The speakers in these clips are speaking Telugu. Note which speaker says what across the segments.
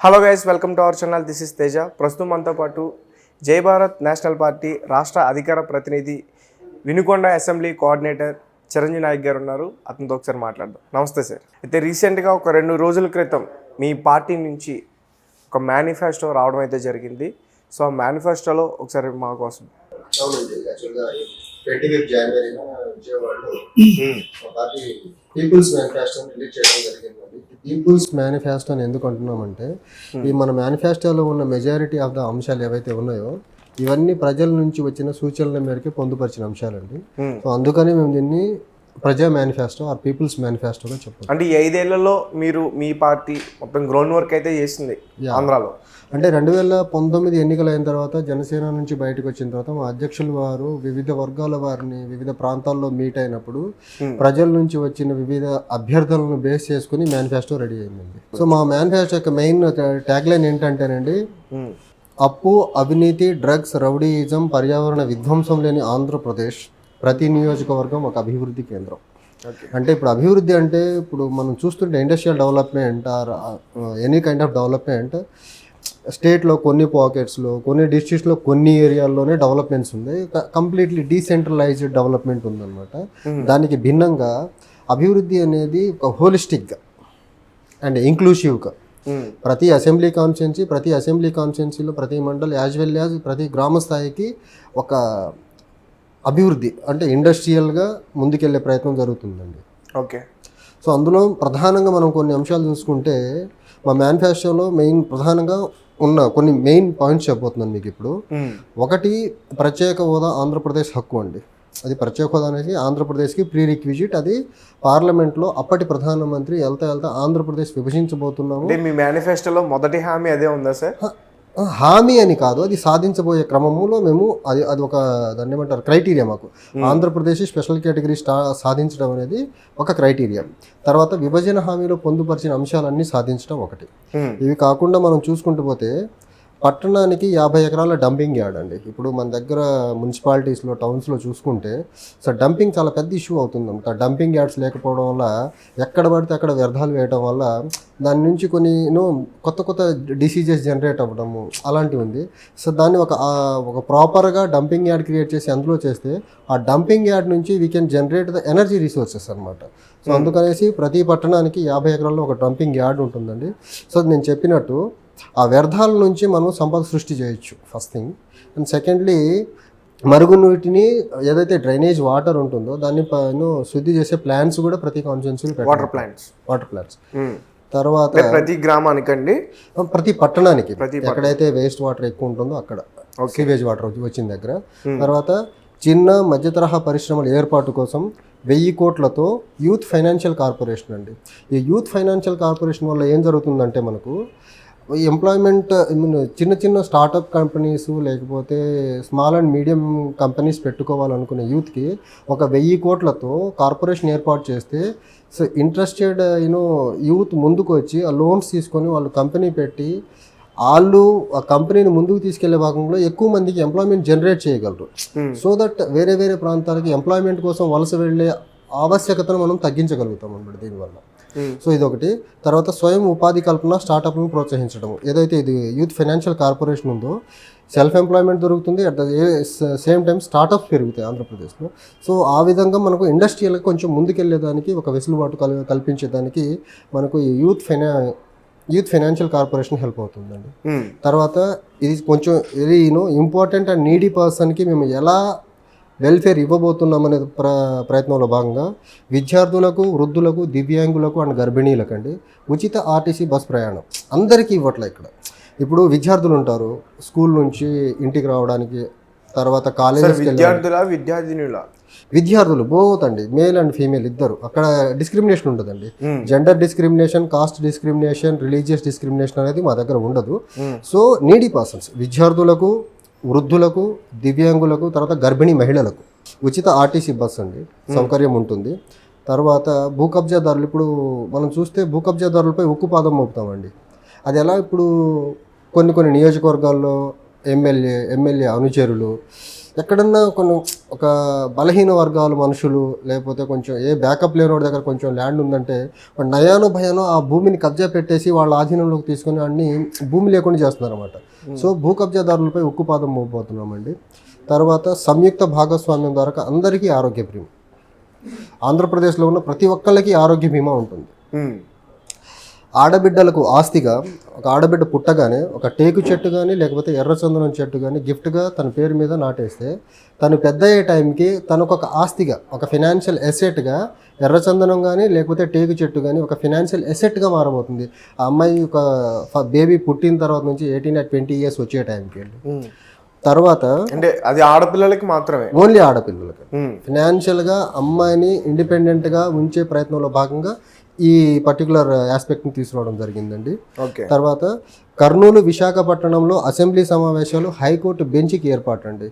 Speaker 1: Hello guys, welcome to our channel. This is Teja. ప్రస్తుతం మనతో పాటు జై భారత్ నేషనల్ పార్టీ రాష్ట్ర అధికార ప్రతినిధి, వినుకొండ అసెంబ్లీ కోఆర్డినేటర్ చిరంజీవి నాయక్ గారు ఉన్నారు. అతనితో ఒకసారి మాట్లాడదాం. నమస్తే సార్. అయితే రీసెంట్గా ఒక 2 రోజుల క్రితం మీ పార్టీ నుంచి ఒక మేనిఫెస్టో రావడం అయితే జరిగింది. సో ఆ మేనిఫెస్టోలో ఒకసారి మా కోసం.
Speaker 2: అవునండి, యాక్చువల్గా 25 జనవరిన విజయవాడలో మా పార్టీ పీపుల్స్ మేనిఫెస్టోని రిలీజ్ చేయడం జరిగిందండి. పీపుల్స్ మేనిఫెస్టో అని ఎందుకు అంటున్నామంటే, ఈ మన మేనిఫెస్టోలో ఉన్న మెజారిటీ ఆఫ్ ద అంశాలు ఏవైతే ఉన్నాయో ఇవన్నీ ప్రజల నుంచి వచ్చిన సూచనల మేరకు పొందుపరిచిన అంశాలండి. సో అందుకని మేము దీన్ని ప్రజా మేనిఫెస్టో ఆర్ పీపుల్స్ మేనిఫెస్టోగా చెప్పాలి.
Speaker 1: అంటే ఈ 5 ఏళ్లలో మీరు మీ పార్టీ మొత్తం గ్రౌండ్ వర్క్ అయితే చేసింది ఆంధ్రాలో.
Speaker 2: అంటే 2019 ఎన్నికలు అయిన తర్వాత జనసేన నుంచి బయటకు వచ్చిన తర్వాత మా అధ్యక్షులు వారు వివిధ వర్గాల వారిని వివిధ ప్రాంతాల్లో మీట్ అయినప్పుడు ప్రజల నుంచి వచ్చిన వివిధ అభ్యర్థులను బేస్ చేసుకుని మేనిఫెస్టో రెడీ అయిందండి. సో మా మేనిఫెస్టో యొక్క మెయిన్ ట్యాగ్లైన్ ఏంటంటేనండి, అప్పు, అవినీతి, డ్రగ్స్, రౌడీయిజం, పర్యావరణ విధ్వంసం లేని ఆంధ్రప్రదేశ్, ప్రతి నియోజకవర్గం ఒక అభివృద్ధి కేంద్రం. అంటే ఇప్పుడు అభివృద్ధి అంటే ఇప్పుడు మనం చూస్తుంటే industrial development or any kind of development స్టేట్లో కొన్ని పాకెట్స్లో, కొన్ని డిస్ట్రిక్ట్స్లో, కొన్ని ఏరియాల్లోనే డెవలప్మెంట్స్ ఉంది. కంప్లీట్లీ డీసెంట్రలైజ్డ్ డెవలప్మెంట్ ఉందన్నమాట. దానికి భిన్నంగా అభివృద్ధి అనేది ఒక హోలిస్టిక్గా అండ్ ఇంక్లూసివ్గా ప్రతి అసెంబ్లీ కాన్స్టిట్యున్సీలో ప్రతి మండల్ యాజ్ వెల్ యాజ్ ప్రతి గ్రామ స్థాయికి ఒక అభివృద్ధి అంటే ఇండస్ట్రియల్గా ముందుకెళ్లే ప్రయత్నం జరుగుతుందండి.
Speaker 1: ఓకే.
Speaker 2: సో అందులో ప్రధానంగా మనం కొన్ని అంశాలు చూసుకుంటే మా మేనిఫెస్టోలో ప్రధానంగా ఉన్న కొన్ని మెయిన్ పాయింట్స్ చెప్పబోతున్నాను మీకు ఇప్పుడు. ఒకటి, ప్రత్యేక హోదా ఆంధ్రప్రదేశ్ హక్కు అండి. అది ప్రత్యేక హోదా అనేది ఆంధ్రప్రదేశ్కి ప్రీ రిక్విజిట్. అది పార్లమెంట్లో అప్పటి ప్రధానమంత్రి వెళ్తా ఆంధ్రప్రదేశ్ విభజించబోతున్నాము.
Speaker 1: మీ మేనిఫెస్టోలో మొదటి హామీ అదే ఉందా సార్?
Speaker 2: హామీ అని కాదు, అది సాధించబోయే క్రమంలో మేము అది ఒక దాన్ని ఏమంటారు క్రైటీరియా. మాకు ఆంధ్రప్రదేశ్ స్పెషల్ కేటగిరీ సాధించడం అనేది ఒక క్రైటీరియా. తర్వాత విభజన హామీలో పొందుపరిచిన అంశాలన్నీ సాధించడం ఒకటి. ఇవి కాకుండా మనం చూసుకుంటూ పోతే పట్టణానికి 50 ఎకరాల డంపింగ్ యార్డ్ అండి. ఇప్పుడు మన దగ్గర మున్సిపాలిటీస్లో, టౌన్స్లో చూసుకుంటే సో డంపింగ్ చాలా పెద్ద ఇష్యూ అవుతుంది అనమాట. డంపింగ్ యార్డ్స్ లేకపోవడం వల్ల ఎక్కడ పడితే అక్కడ వ్యర్థాలు వేయడం వల్ల దాని నుంచి కొన్ని కొత్త డిసీజెస్ జనరేట్ అవ్వడము అలాంటివి ఉంది. సో దాన్ని ఒక ప్రాపర్గా డంపింగ్ యార్డ్ క్రియేట్ చేసి అందులో చేస్తే ఆ డంపింగ్ యార్డ్ నుంచి we can generate the energy resources అనమాట. సో అందుకనేసి ప్రతి పట్టణానికి 50 ఎకరాల్లో ఒక డంపింగ్ యార్డ్ ఉంటుందండి. సో నేను చెప్పినట్టు ఆ వ్యర్థాల నుంచి మనం సంపద సృష్టి చేయొచ్చు, ఫస్ట్ థింగ్. అండ్ సెకండ్లీ, మరుగునీటిని ఏదైతే డ్రైనేజ్ వాటర్ ఉంటుందో దాన్ని శుద్ధి చేసే ప్లాంట్స్ కూడా ప్రతి కాన్స్టిట్యున్సీలో వాటర్ ప్లాంట్స్ తర్వాత
Speaker 1: ప్రతి గ్రామానికండి,
Speaker 2: ప్రతి పట్టణానికి ఎక్కడైతే వేస్ట్ వాటర్ ఎక్కువ ఉంటుందో అక్కడ సీవేజ్ వాటర్ వచ్చిన దగ్గర. తర్వాత చిన్న మధ్య తరహా పరిశ్రమల ఏర్పాటు కోసం 1000 కోట్లతో యూత్ ఫైనాన్షియల్ కార్పొరేషన్ అండి. ఈ యూత్ ఫైనాన్షియల్ కార్పొరేషన్ వల్ల ఏం జరుగుతుందంటే మనకు ఎంప్లాయ్మెంట్ చిన్న స్టార్టప్ కంపెనీస్ లేకపోతే స్మాల్ అండ్ మీడియం కంపెనీస్ పెట్టుకోవాలనుకునే యూత్కి ఒక 1000 కోట్లతో కార్పొరేషన్ ఏర్పాటు చేస్తే సో ఇంట్రెస్టెడ్ యూత్ ముందుకు వచ్చి ఆ లోన్స్ తీసుకొని వాళ్ళు కంపెనీ పెట్టి వాళ్ళు ఆ కంపెనీని ముందుకు తీసుకెళ్లే భాగంలో ఎక్కువ మందికి ఎంప్లాయ్మెంట్ జనరేట్ చేయగలరు. సో దట్ వేరే ప్రాంతాలకి ఎంప్లాయ్మెంట్ కోసం వలస వెళ్ళే ఆవశ్యకతను మనం తగ్గించగలుగుతాం అన్నమాట దీనివల్ల. సో ఇదొకటి. తర్వాత స్వయం ఉపాధి కల్పన, స్టార్టప్లను ప్రోత్సహించడం. ఏదైతే ఇది యూత్ ఫైనాన్షియల్ కార్పొరేషన్ ఉందో సెల్ఫ్ ఎంప్లాయ్మెంట్ దొరుకుతుంది, at the same time startups పెరుగుతాయి ఆంధ్రప్రదేశ్లో. సో ఆ విధంగా మనకు ఇండస్ట్రియల్గా కొంచెం ముందుకెళ్ళేదానికి ఒక వెసులుబాటు కల్పించేదానికి మనకు ఈ యూత్ ఫైనాన్షియల్ కార్పొరేషన్ హెల్ప్ అవుతుందండి. తర్వాత ఇది కొంచెం ఇది ఇంపార్టెంట్ అండ్ నీడీ పర్సన్కి మేము ఎలా వెల్ఫేర్ ఇవ్వబోతున్నామనే ప్రయత్నంలో భాగంగా విద్యార్థులకు, వృద్ధులకు, దివ్యాంగులకు అండ్ గర్భిణీలకు అండి ఉచిత ఆర్టీసీ బస్ ప్రయాణం అందరికీ ఇవ్వట్లే. ఇక్కడ ఇప్పుడు విద్యార్థులు ఉంటారు స్కూల్ నుంచి ఇంటికి రావడానికి, తర్వాత కాలేజెస్కి విద్యార్థులు బోత్ అండి, మేల్ అండ్ ఫీమేల్ ఇద్దరు. అక్కడ డిస్క్రిమినేషన్ ఉండదండి. Gender discrimination, cost discrimination, religious discrimination అనేది మా దగ్గర ఉండదు. సో నీడీ పర్సన్స్, విద్యార్థులకు, వృద్ధులకు, దివ్యాంగులకు, తర్వాత గర్భిణీ మహిళలకు ఉచిత ఆర్టీసీ బస్ అండి సౌకర్యం ఉంటుంది. తర్వాత భూ కబ్జాదారులు, ఇప్పుడు మనం చూస్తే భూ కబ్జాదారులపై ఉక్కుపాదం మోపుతామండి. అది ఎలా, ఇప్పుడు కొన్ని నియోజకవర్గాల్లో ఎమ్మెల్యే అనుచరులు ఎక్కడన్నా కొన్ని ఒక బలహీన వర్గాల మనుషులు లేకపోతే కొంచెం ఏ బ్యాకప్ లేని వాడి దగ్గర కొంచెం ల్యాండ్ ఉందంటే వాడు నయానో భయానో ఆ భూమిని కబ్జా పెట్టేసి వాళ్ళ ఆధీనంలోకి తీసుకుని అన్ని భూమి లేకుండా చేస్తున్నారు అనమాట. సో భూ కబ్జాదారులపై ఉక్కుపాదం మోపుతున్నామండి. తర్వాత సంయుక్త భాగస్వామ్యం ద్వారా అందరికీ ఆరోగ్య బీమా. ఆంధ్రప్రదేశ్లో ఉన్న ప్రతి ఒక్కళ్ళకి ఆరోగ్య బీమా ఉంటుంది. ఆడబిడ్డలకు ఆస్తిగా ఒక ఆడబిడ్డ పుట్టగానే ఒక టేకు చెట్టు కానీ లేకపోతే ఎర్రచందనం చెట్టు కానీ గిఫ్ట్గా తన పేరు మీద నాటేస్తే తను పెద్ద అయ్యే టైంకి తనకు ఒక ఆస్తిగా ఒక ఫినాన్షియల్ ఎసెట్గా ఎర్రచందనం కానీ లేకపోతే టేకు చెట్టు కానీ ఒక ఫినాన్షియల్ ఎసెట్గా మారబోతుంది. ఆ అమ్మాయి ఒక బేబీ పుట్టిన తర్వాత నుంచి 18-20 ఇయర్స్ వచ్చే టైంకి వెళ్ళి తర్వాత
Speaker 1: అంటే అది ఆడపిల్లలకి మాత్రమే,
Speaker 2: ఓన్లీ ఆడపిల్లలకి ఫినాన్షియల్గా అమ్మాయిని ఇండిపెండెంట్గా ఉంచే ప్రయత్నంలో భాగంగా ఈ పర్టికులర్ ఆస్పెక్ట్ని తీసుకురావడం జరిగిందండి. తర్వాత కర్నూలు విశాఖపట్నంలో అసెంబ్లీ సమావేశాలు హైకోర్టు బెంచ్కి ఏర్పాటు అండి.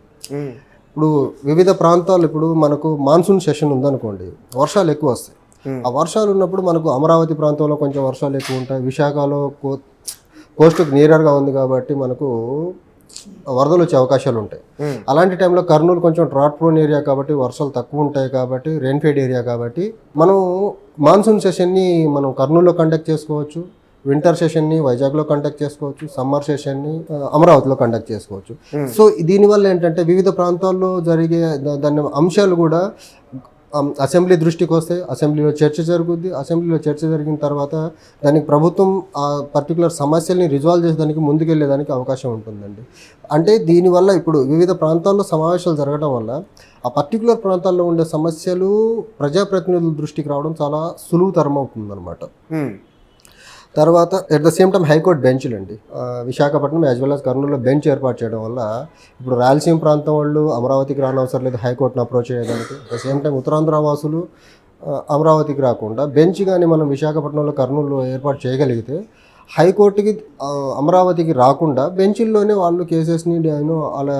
Speaker 2: ఇప్పుడు వివిధ ప్రాంతాలు ఇప్పుడు మనకు మాన్సూన్ సెషన్ ఉందనుకోండి, వర్షాలు ఎక్కువ వస్తాయి. ఆ వర్షాలు ఉన్నప్పుడు మనకు అమరావతి ప్రాంతంలో కొంచెం వర్షాలు ఎక్కువ ఉంటాయి. విశాఖలో కోస్టుకు నియర్గా ఉంది కాబట్టి మనకు వరదలు వచ్చే అవకాశాలు ఉంటాయి. అలాంటి టైంలో కర్నూలు కొంచెం డ్రాట్ ప్రోన్ ఏరియా కాబట్టి వర్షాలు తక్కువ ఉంటాయి కాబట్టి రెయిన్ఫెడ్ ఏరియా కాబట్టి మనం మాన్సూన్ సెషన్ని మనం కర్నూలులో కండక్ట్ చేసుకోవచ్చు, వింటర్ సెషన్ని వైజాగ్లో కండక్ట్ చేసుకోవచ్చు, సమ్మర్ సెషన్ని అమరావతిలో కండక్ట్ చేసుకోవచ్చు. సో దీనివల్ల ఏంటంటే వివిధ ప్రాంతాల్లో జరిగే దాని అంశాలు కూడా అసెంబ్లీ దృష్టికి వస్తే అసెంబ్లీలో చర్చ జరుగుద్ది. అసెంబ్లీలో చర్చ జరిగిన తర్వాత దానికి ప్రభుత్వం ఆ పర్టికులర్ సమస్యల్ని రిజాల్వ్ చేసేదానికి ముందుకెళ్ళేదానికి అవకాశం ఉంటుందండి. అంటే దీనివల్ల ఇప్పుడు వివిధ ప్రాంతాల్లో సమావేశాలు జరగడం వల్ల ఆ పర్టికులర్ ప్రాంతాల్లో ఉండే సమస్యలు ప్రజాప్రతినిధుల దృష్టికి రావడం చాలా సులువుతరం అవుతుందన్నమాట. తర్వాత at the same time high court బెంచ్లు అండి. విశాఖపట్నం యాజ్ వెల్ యాజ్ కర్నూలులో బెంచ్ ఏర్పాటు చేయడం వల్ల ఇప్పుడు రాయలసీమ ప్రాంతం వాళ్ళు అమరావతికి రానవసరం లేదు హైకోర్టును అప్రోచ్ చేయడానికి. At the same time Uttarandhra వాసులు అమరావతికి రాకుండా బెంచ్ కానీ మనం విశాఖపట్నంలో కర్నూలులో ఏర్పాటు చేయగలిగితే హైకోర్టుకి అమరావతికి రాకుండా బెంచ్ల్లోనే వాళ్ళు కేసెస్ని అలా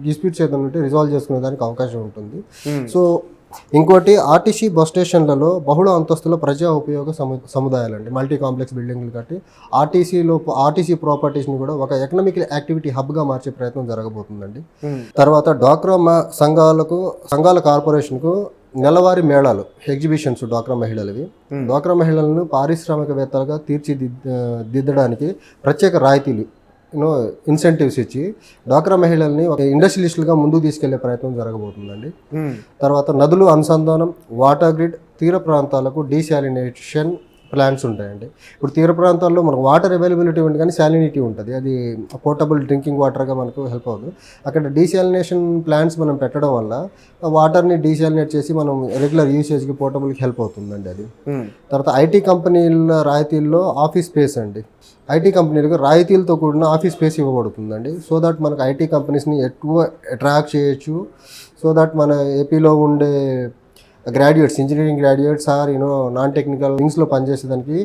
Speaker 2: డిస్ప్యూట్స్ ఏదైనా రిజాల్వ్ చేసుకునే దానికి అవకాశం ఉంటుంది. సో ఇంకోటి ఆర్టీసీ బస్ స్టేషన్లలో బహుళ అంతస్తుల ప్రజా ఉపయోగ సముదాయాలండి, మల్టీ కాంప్లెక్స్ బిల్డింగ్లు కట్టి ఆర్టీసీ ప్రాపర్టీస్ని కూడా ఒక ఎకనామిక్ యాక్టివిటీ హబ్గా మార్చే ప్రయత్నం జరగబోతుందండి. తర్వాత డ్వాక్రా సంఘాల కార్పొరేషన్కు నెలవారీ మేళాలు ఎగ్జిబిషన్స్ డ్వాక్రా మహిళలవి. డ్వాక్రా మహిళలను పారిశ్రామికవేత్తలుగా తీర్చిదిద్దడానికి ప్రత్యేక రాయితీలు ఇన్సెంటివ్స్ ఇచ్చి డ్వాక్రా మహిళల్ని ఒక ఇండస్ట్రియలిస్టులుగా ముందుకు తీసుకెళ్లే ప్రయత్నం జరగబోతుందండి. తర్వాత నదులు అనుసంధానం, వాటర్ గ్రిడ్, తీర ప్రాంతాలకు డీశాలినేషన్ ప్లాంట్స్ ఉంటాయండి. ఇప్పుడు తీర ప్రాంతాల్లో మనకు వాటర్ అవైలబిలిటీ ఉంటుంది కానీ శాలినిటీ ఉంటుంది, అది పోర్టబుల్ డ్రింకింగ్ వాటర్గా మనకు హెల్ప్ అవుతుంది. అక్కడ డీశాలినేషన్ ప్లాంట్స్ మనం పెట్టడం వల్ల వాటర్ని డీశాలినేట్ చేసి మనం రెగ్యులర్ యూసేజ్కి పోర్టబుల్కి హెల్ప్ అవుతుందండి అది. తర్వాత ఐటీ కంపెనీల రాయితీల్లో ఆఫీస్ స్పేస్ అండి. ఐటీ కంపెనీలకు రాయితీలతో కూడిన ఆఫీస్ స్పేస్ ఇవ్వబడుతుందండి. సో దట్ మనకు ఐటీ కంపెనీస్ని ఎక్కువ అట్రాక్ట్ చేయొచ్చు. సో దట్ మన ఏపీలో ఉండే graduates, engineering graduates or non technical థింగ్స్లో పనిచేసేదానికి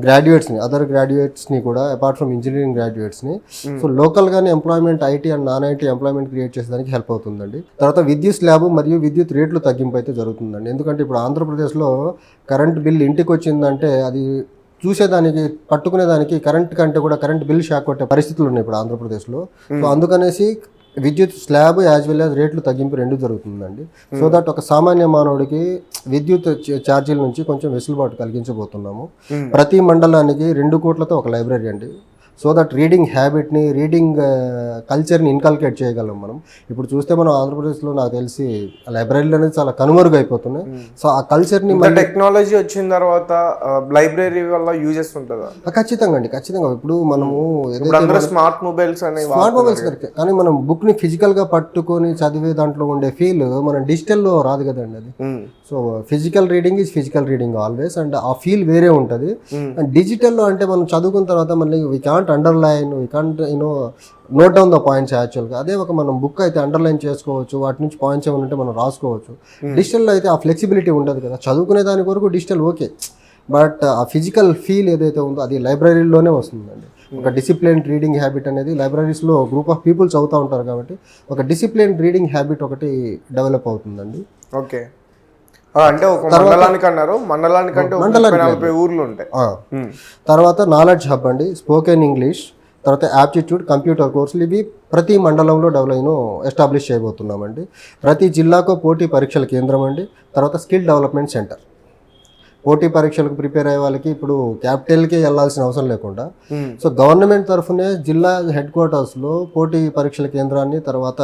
Speaker 2: గ్రాడ్యుయేట్స్ని, అదర్ గ్రాడ్యుయేట్స్ని కూడా అపార్ట్ ఫ్రమ్ ఇంజనీరింగ్ గ్రాడ్యుయేట్స్ని సో లోకల్గానే employment, IT and non IT employment create చేసేదానికి హెల్ప్ అవుతుందండి. తర్వాత విద్యుత్ స్లాబ్ మరియు విద్యుత్ రేట్లు తగ్గింపు అయితే జరుగుతుందండి. ఎందుకంటే ఇప్పుడు ఆంధ్రప్రదేశ్లో కరెంట్ బిల్ ఇంటికి వచ్చిందంటే అది చూసేదానికి పట్టుకునేదానికి కరెంట్ కంటే కూడా కరెంట్ బిల్ షాక్ కొట్టే పరిస్థితులు ఉన్నాయి ఇప్పుడు ఆంధ్రప్రదేశ్లో. సో అందుకనేసి విద్యుత్ స్లాబ్ యాజ్ వెల్ యాజ్ రేట్లు తగ్గింపు రెండు జరుగుతుందండి. సో దట్ ఒక సామాన్య మానవుడికి విద్యుత్ ఛార్జీల నుంచి కొంచెం వెసులుబాటు కలిగించబోతున్నాము. ప్రతి మండలానికి 2 కోట్లతో ఒక లైబ్రరీ అండి. సో దట్ రీడింగ్ హ్యాబిట్ని, రీడింగ్ కల్చర్ని ఇన్కల్కేట్ చేయగలం మనం. ఇప్పుడు చూస్తే మనం ఆంధ్రప్రదేశ్లో నాకు తెలిసి లైబ్రరీలు అనేది చాలా కనుమరుగైపోతున్నాయి. సో ఆ కల్చర్ని
Speaker 1: టెక్నాలజీ వచ్చిన తర్వాత లైబ్రరీ వల్ల యూజెస్ ఉంటుందా?
Speaker 2: ఖచ్చితంగా అండి, ఖచ్చితంగా. ఇప్పుడు మనము
Speaker 1: స్మార్ట్ మొబైల్స్
Speaker 2: కరెక్ట్, కానీ మనం బుక్ని ఫిజికల్గా పట్టుకొని చదివే దాంట్లో ఉండే ఫీల్ మనం డిజిటల్లో రాదు కదండి అది. So physical reading is physical reading always, and ఆ ఫీల్ వేరే ఉంటుంది. అండ్ డిజిటల్లో అంటే మనం చదువుకున్న తర్వాత మళ్ళీ we can't underline, we can't note down the points యాక్చువల్గా. అదే ఒక మనం బుక్ అయితే అండర్లైన్ చేసుకోవచ్చు, వాటి నుంచి పాయింట్స్ ఏమైనా ఉంటే మనం రాసుకోవచ్చు. డిజిటల్లో అయితే ఆ ఫ్లెక్సిబిలిటీ ఉండదు కదా. చదువుకునే దాని వరకు డిజిటల్ ఓకే, బట్ ఆ ఫిజికల్ ఫీల్ ఏదైతే ఉందో అది లైబ్రరీలోనే వస్తుందండి. ఒక డిసిప్లిన్ రీడింగ్ హ్యాబిట్ అనేది లైబ్రరీస్లో గ్రూప్ ఆఫ్ పీపుల్ చదువుతూ ఉంటారు కాబట్టి ఒక డిసిప్లిన్ రీడింగ్ హ్యాబిట్ ఒకటి డెవలప్ అవుతుందండి.
Speaker 1: ఓకే, అంటే ఒక మండలానికి అన్నారు, మండలానికి ఊర్లు ఉంటాయి.
Speaker 2: తర్వాత నాలెడ్జ్ హబ్ అండి, స్పోకెన్ ఇంగ్లీష్, తర్వాత యాప్టిట్యూడ్ కంప్యూటర్ కోర్సులు ఇవి ప్రతి మండలంలో ఎస్టాబ్లిష్ చేయబోతున్నామండి. ప్రతి జిల్లాకు పోటీ పరీక్షల కేంద్రం అండి. తర్వాత స్కిల్ డెవలప్మెంట్ సెంటర్. పోటీ పరీక్షలకు ప్రిపేర్ అయ్యే వాళ్ళకి ఇప్పుడు క్యాపిటల్కి వెళ్ళాల్సిన అవసరం లేకుండా సో గవర్నమెంట్ తరఫునే జిల్లా హెడ్ క్వార్టర్స్లో పోటీ పరీక్షల కేంద్రాన్ని, తర్వాత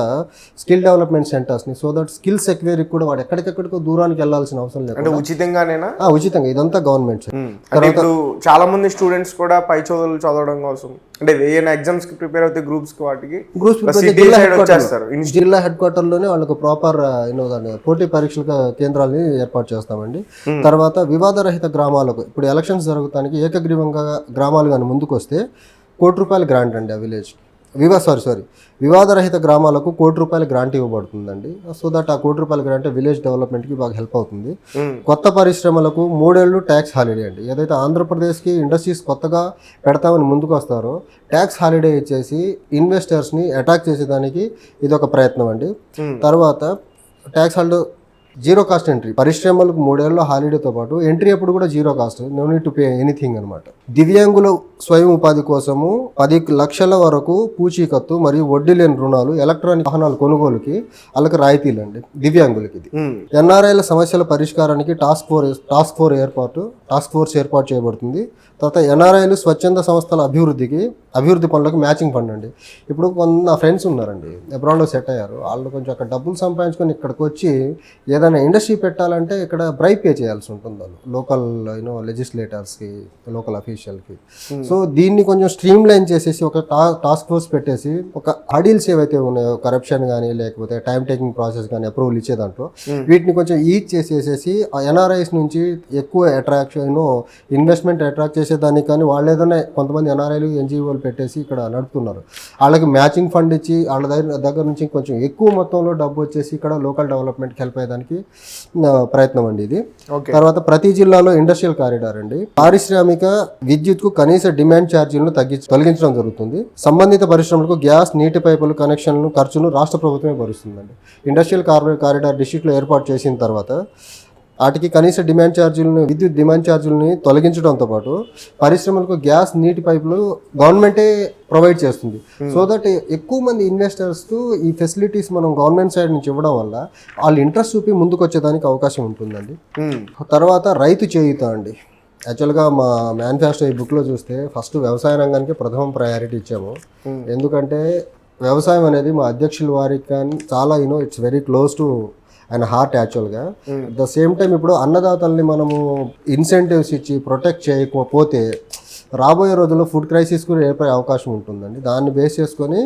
Speaker 2: స్కిల్ డెవలప్మెంట్ సెంటర్స్ని, సో దట్ స్కిల్స్ ఎక్వైరీకి కూడా వాడు ఎక్కడికెక్కడికో దూరానికి వెళ్ళాల్సిన అవసరం లేదు.
Speaker 1: ఉచితంగానేనా?
Speaker 2: ఉచితంగా, ఇదంతా గవర్నమెంట్.
Speaker 1: ఇప్పుడు చాలా మంది స్టూడెంట్స్ కూడా పై చదువులు చదవడం కోసం అంటే ఏమైనా ఎగ్జామ్స్ కి ప్రిపేర్ అవుతే గ్రూప్స్
Speaker 2: జిల్లా హెడ్ క్వార్టర్ లోనే వాళ్ళకు ప్రాపర్ పోటీ పరీక్షల కేంద్రాలని ఏర్పాటు చేస్తామండి. తర్వాత వివాదరహిత గ్రామాలకు ఇప్పుడు ఎలక్షన్స్ జరుగుతానికి ఏకగ్రీవంగా గ్రామాలు కానీ ముందుకు వస్తే ₹1,00,00,000 గ్రాంట్ అండి. ఆ విలేజ్ వివాదరహిత గ్రామాలకు ₹1,00,00,000 గ్రాంట్ ఇవ్వబడుతుందండి. సో దట్ ఆ ₹1,00,00,000 గ్రాంట్ విలేజ్ డెవలప్మెంట్కి బాగా హెల్ప్ అవుతుంది. కొత్త పరిశ్రమలకు 3 ఏళ్ళు ట్యాక్స్ హాలిడే అండి. ఏదైతే ఆంధ్రప్రదేశ్కి ఇండస్ట్రీస్ కొత్తగా పెడతామని ముందుకు వస్తారో ట్యాక్స్ హాలిడే ఇచ్చేసి ఇన్వెస్టర్స్ని అటాక్ చేసేదానికి ఇది ఒక ప్రయత్నం అండి. తర్వాత tax holiday zero cost entry, పరిశ్రమలకు 3 ఏళ్ళ హాలిడేతో పాటు ఎంట్రీ అప్పుడు కూడా zero cost, no need to pay anything అనమాట. దివ్యాంగుల స్వయం ఉపాధి కోసము 10 లక్షల వరకు పూచీకత్తు మరియు వడ్డీ లేని రుణాలు, ఎలక్ట్రానిక్ వాహనాల కొనుగోలుకి వాళ్ళకి రాయితీలు అండి దివ్యాంగులకి. ఇది ఎన్ఆర్ఐల సమస్యల పరిష్కారానికి టాస్క్ ఫోర్స్ ఏర్పాటు చేయబడుతుంది. తర్వాత ఎన్ఆర్ఐలు స్వచ్ఛంద సంస్థల అభివృద్ధి పనులకు మ్యాచింగ్ ఫండ్ అండి. ఇప్పుడు నా ఫ్రెండ్స్ ఉన్నారండి, అబ్రాడ్లో సెట్ అయ్యారు. వాళ్ళు కొంచెం అక్కడ డబ్బులు సంపాదించుకొని ఇక్కడికి వచ్చి ఏదైనా ఇండస్ట్రీ పెట్టాలంటే ఇక్కడ బ్రైబ్ పే చేయాల్సి ఉంటుంది వాళ్ళు, లోకల్ లెజిస్లేటర్స్కి, లోకల్ అఫీషియల్కి. సో దీన్ని కొంచెం స్ట్రీమ్ లైన్ చేసేసి ఒక టాస్క్ ఫోర్స్ పెట్టేసి ఒక ఆడిల్స్ ఏవైతే ఉన్నాయో కరప్షన్ కానీ లేకపోతే టైం టేకింగ్ ప్రాసెస్ కానీ అప్రూవల్ ఇచ్చే దాంట్లో వీటిని కొంచెం ఈజ్ చేసేసేసి ఆ ఎన్ఆర్ఐస్ నుంచి ఎక్కువ ఇన్వెస్ట్మెంట్ అట్రాక్ట్ చేసేదానికి కానీ వాళ్ళు ఏదైనా కొంతమంది ఎన్ఆర్ఐలు ఎన్జిఓలు పెట్టేసి ఇక్కడ నడుపుతున్నారు. వాళ్ళకి మ్యాచింగ్ ఫండ్ ఇచ్చి వాళ్ళ దగ్గర నుంచి కొంచెం ఎక్కువ మొత్తంలో డబ్బు వచ్చేసి ఇక్కడ లోకల్ డెవలప్మెంట్కి హెల్ప్ అయ్యేదానికి ప్రయత్నం అండి ఇది. తర్వాత ప్రతి జిల్లాలో ఇండస్ట్రియల్ కారిడార్ అండి. పారిశ్రామిక విద్యుత్కు కనీస డిమాండ్ ఛార్జీలను తొలగించడం జరుగుతుంది. సంబంధిత పరిశ్రమలకు గ్యాస్, నీటి పైపులు కనెక్షన్లు ఖర్చును రాష్ట్ర ప్రభుత్వమే భరుస్తుందండి. ఇండస్ట్రియల్ కారిడార్ డిస్ట్రిక్ట్లో ఏర్పాటు చేసిన తర్వాత వాటికి కనీస విద్యుత్ డిమాండ్ ఛార్జీలని తొలగించడంతో పాటు పరిశ్రమలకు గ్యాస్, నీటి పైపులు గవర్నమెంటే ప్రొవైడ్ చేస్తుంది. సో దట్ ఎక్కువ మంది ఇన్వెస్టర్స్కు ఈ ఫెసిలిటీస్ మనం గవర్నమెంట్ సైడ్ నుంచి ఇవ్వడం వల్ల వాళ్ళు ఇంట్రెస్ట్ చూపి ముందుకు వచ్చేదానికి అవకాశం ఉంటుందండి. తర్వాత రైతు చేయూత అండి. యాక్చువల్గా మా మేనిఫెస్టో ఈ బుక్లో చూస్తే ఫస్ట్ వ్యవసాయ రంగానికి ప్రథమ ప్రయారిటీ ఇచ్చాము. ఎందుకంటే వ్యవసాయం అనేది మా అధ్యక్షుల వారికి కానీ చాలా ఇట్స్ వెరీ క్లోజ్ టు ఆయన హార్ట్ యాక్చువల్గా. అట్ ద సేమ్ టైం ఇప్పుడు అన్నదాతల్ని మనము ఇన్సెంటివ్స్ ఇచ్చి ప్రొటెక్ట్ చేయకపోతే రాబోయే రోజుల్లో ఫుడ్ క్రైసిస్ కూడా ఏర్పడే అవకాశం ఉంటుందండి. దాన్ని బేస్ చేసుకొని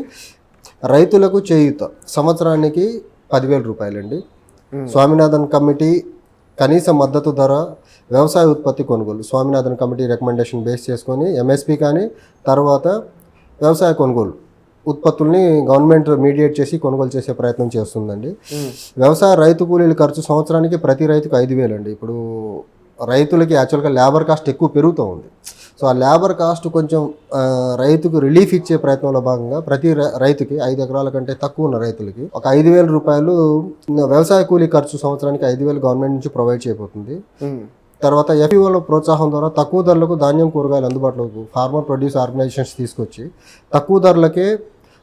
Speaker 2: రైతులకు చేయూత సంవత్సరానికి ₹10,000 అండి. స్వామినాథన్ కమిటీ కనీస మద్దతు ధర వ్యవసాయ ఉత్పత్తి కొనుగోలు, స్వామినాథన్ కమిటీ రికమెండేషన్ బేస్ చేసుకొని ఎంఎస్పి కానీ తర్వాత వ్యవసాయ కొనుగోలు ఉత్పత్తుల్ని గవర్నమెంట్ మీడియేట్ చేసి కొనుగోలు చేసే ప్రయత్నం చేస్తుందండి. వ్యవసాయ రైతు కూలీల ఖర్చు సంవత్సరానికి ప్రతి రైతుకు 5,000 అండి. ఇప్పుడు రైతులకి యాక్చువల్గా లేబర్ కాస్ట్ ఎక్కువ పెరుగుతూ ఉంది. సో ఆ లేబర్ కాస్ట్ కొంచెం రైతుకు రిలీఫ్ ఇచ్చే ప్రయత్నంలో భాగంగా ప్రతి రైతుకి 5 ఎకరాల కంటే తక్కువ ఉన్న రైతులకి ఒక ₹5,000 వ్యవసాయ కూలీ ఖర్చు సంవత్సరానికి 5,000 గవర్నమెంట్ నుంచి ప్రొవైడ్ చేయబోతుంది. తర్వాత ఎఫ్పిఓల ప్రోత్సాహం ద్వారా తక్కువ ధరలకు ధాన్యం, కూరగాయలు అందుబాటులోకి ఫార్మర్ ప్రొడ్యూస్ ఆర్గనైజేషన్స్ తీసుకొచ్చి తక్కువ ధరలకే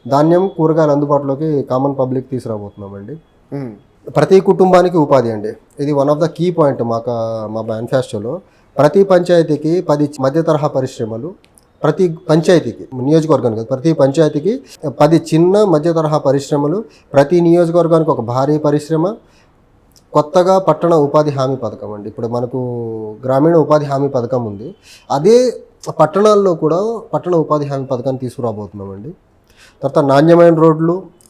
Speaker 2: ధాన్యం, కూరగాయలు అందుబాటులోకి కామన్ పబ్లిక్ తీసుకురాబోతున్నామండి. ప్రతి కుటుంబానికి ఉపాధి అండి. ఇది one of the key point మా మేనిఫెస్టోలో. ప్రతి పంచాయతీకి 10 మధ్య తరహా పరిశ్రమలు, ప్రతి పంచాయతీకి, నియోజకవర్గానికి కాదు, ప్రతి పంచాయతీకి 10 చిన్న మధ్య తరహా పరిశ్రమలు, ప్రతి నియోజకవర్గానికి ఒక భారీ పరిశ్రమ. కొత్తగా పట్టణ ఉపాధి హామీ పథకం అండి. ఇప్పుడు మనకు గ్రామీణ ఉపాధి హామీ పథకం ఉంది, అదే పట్టణాల్లో కూడా పట్టణ ఉపాధి హామీ పథకాన్ని తీసుకురాబోతున్నామండి. తర్వాత నాణ్యమైన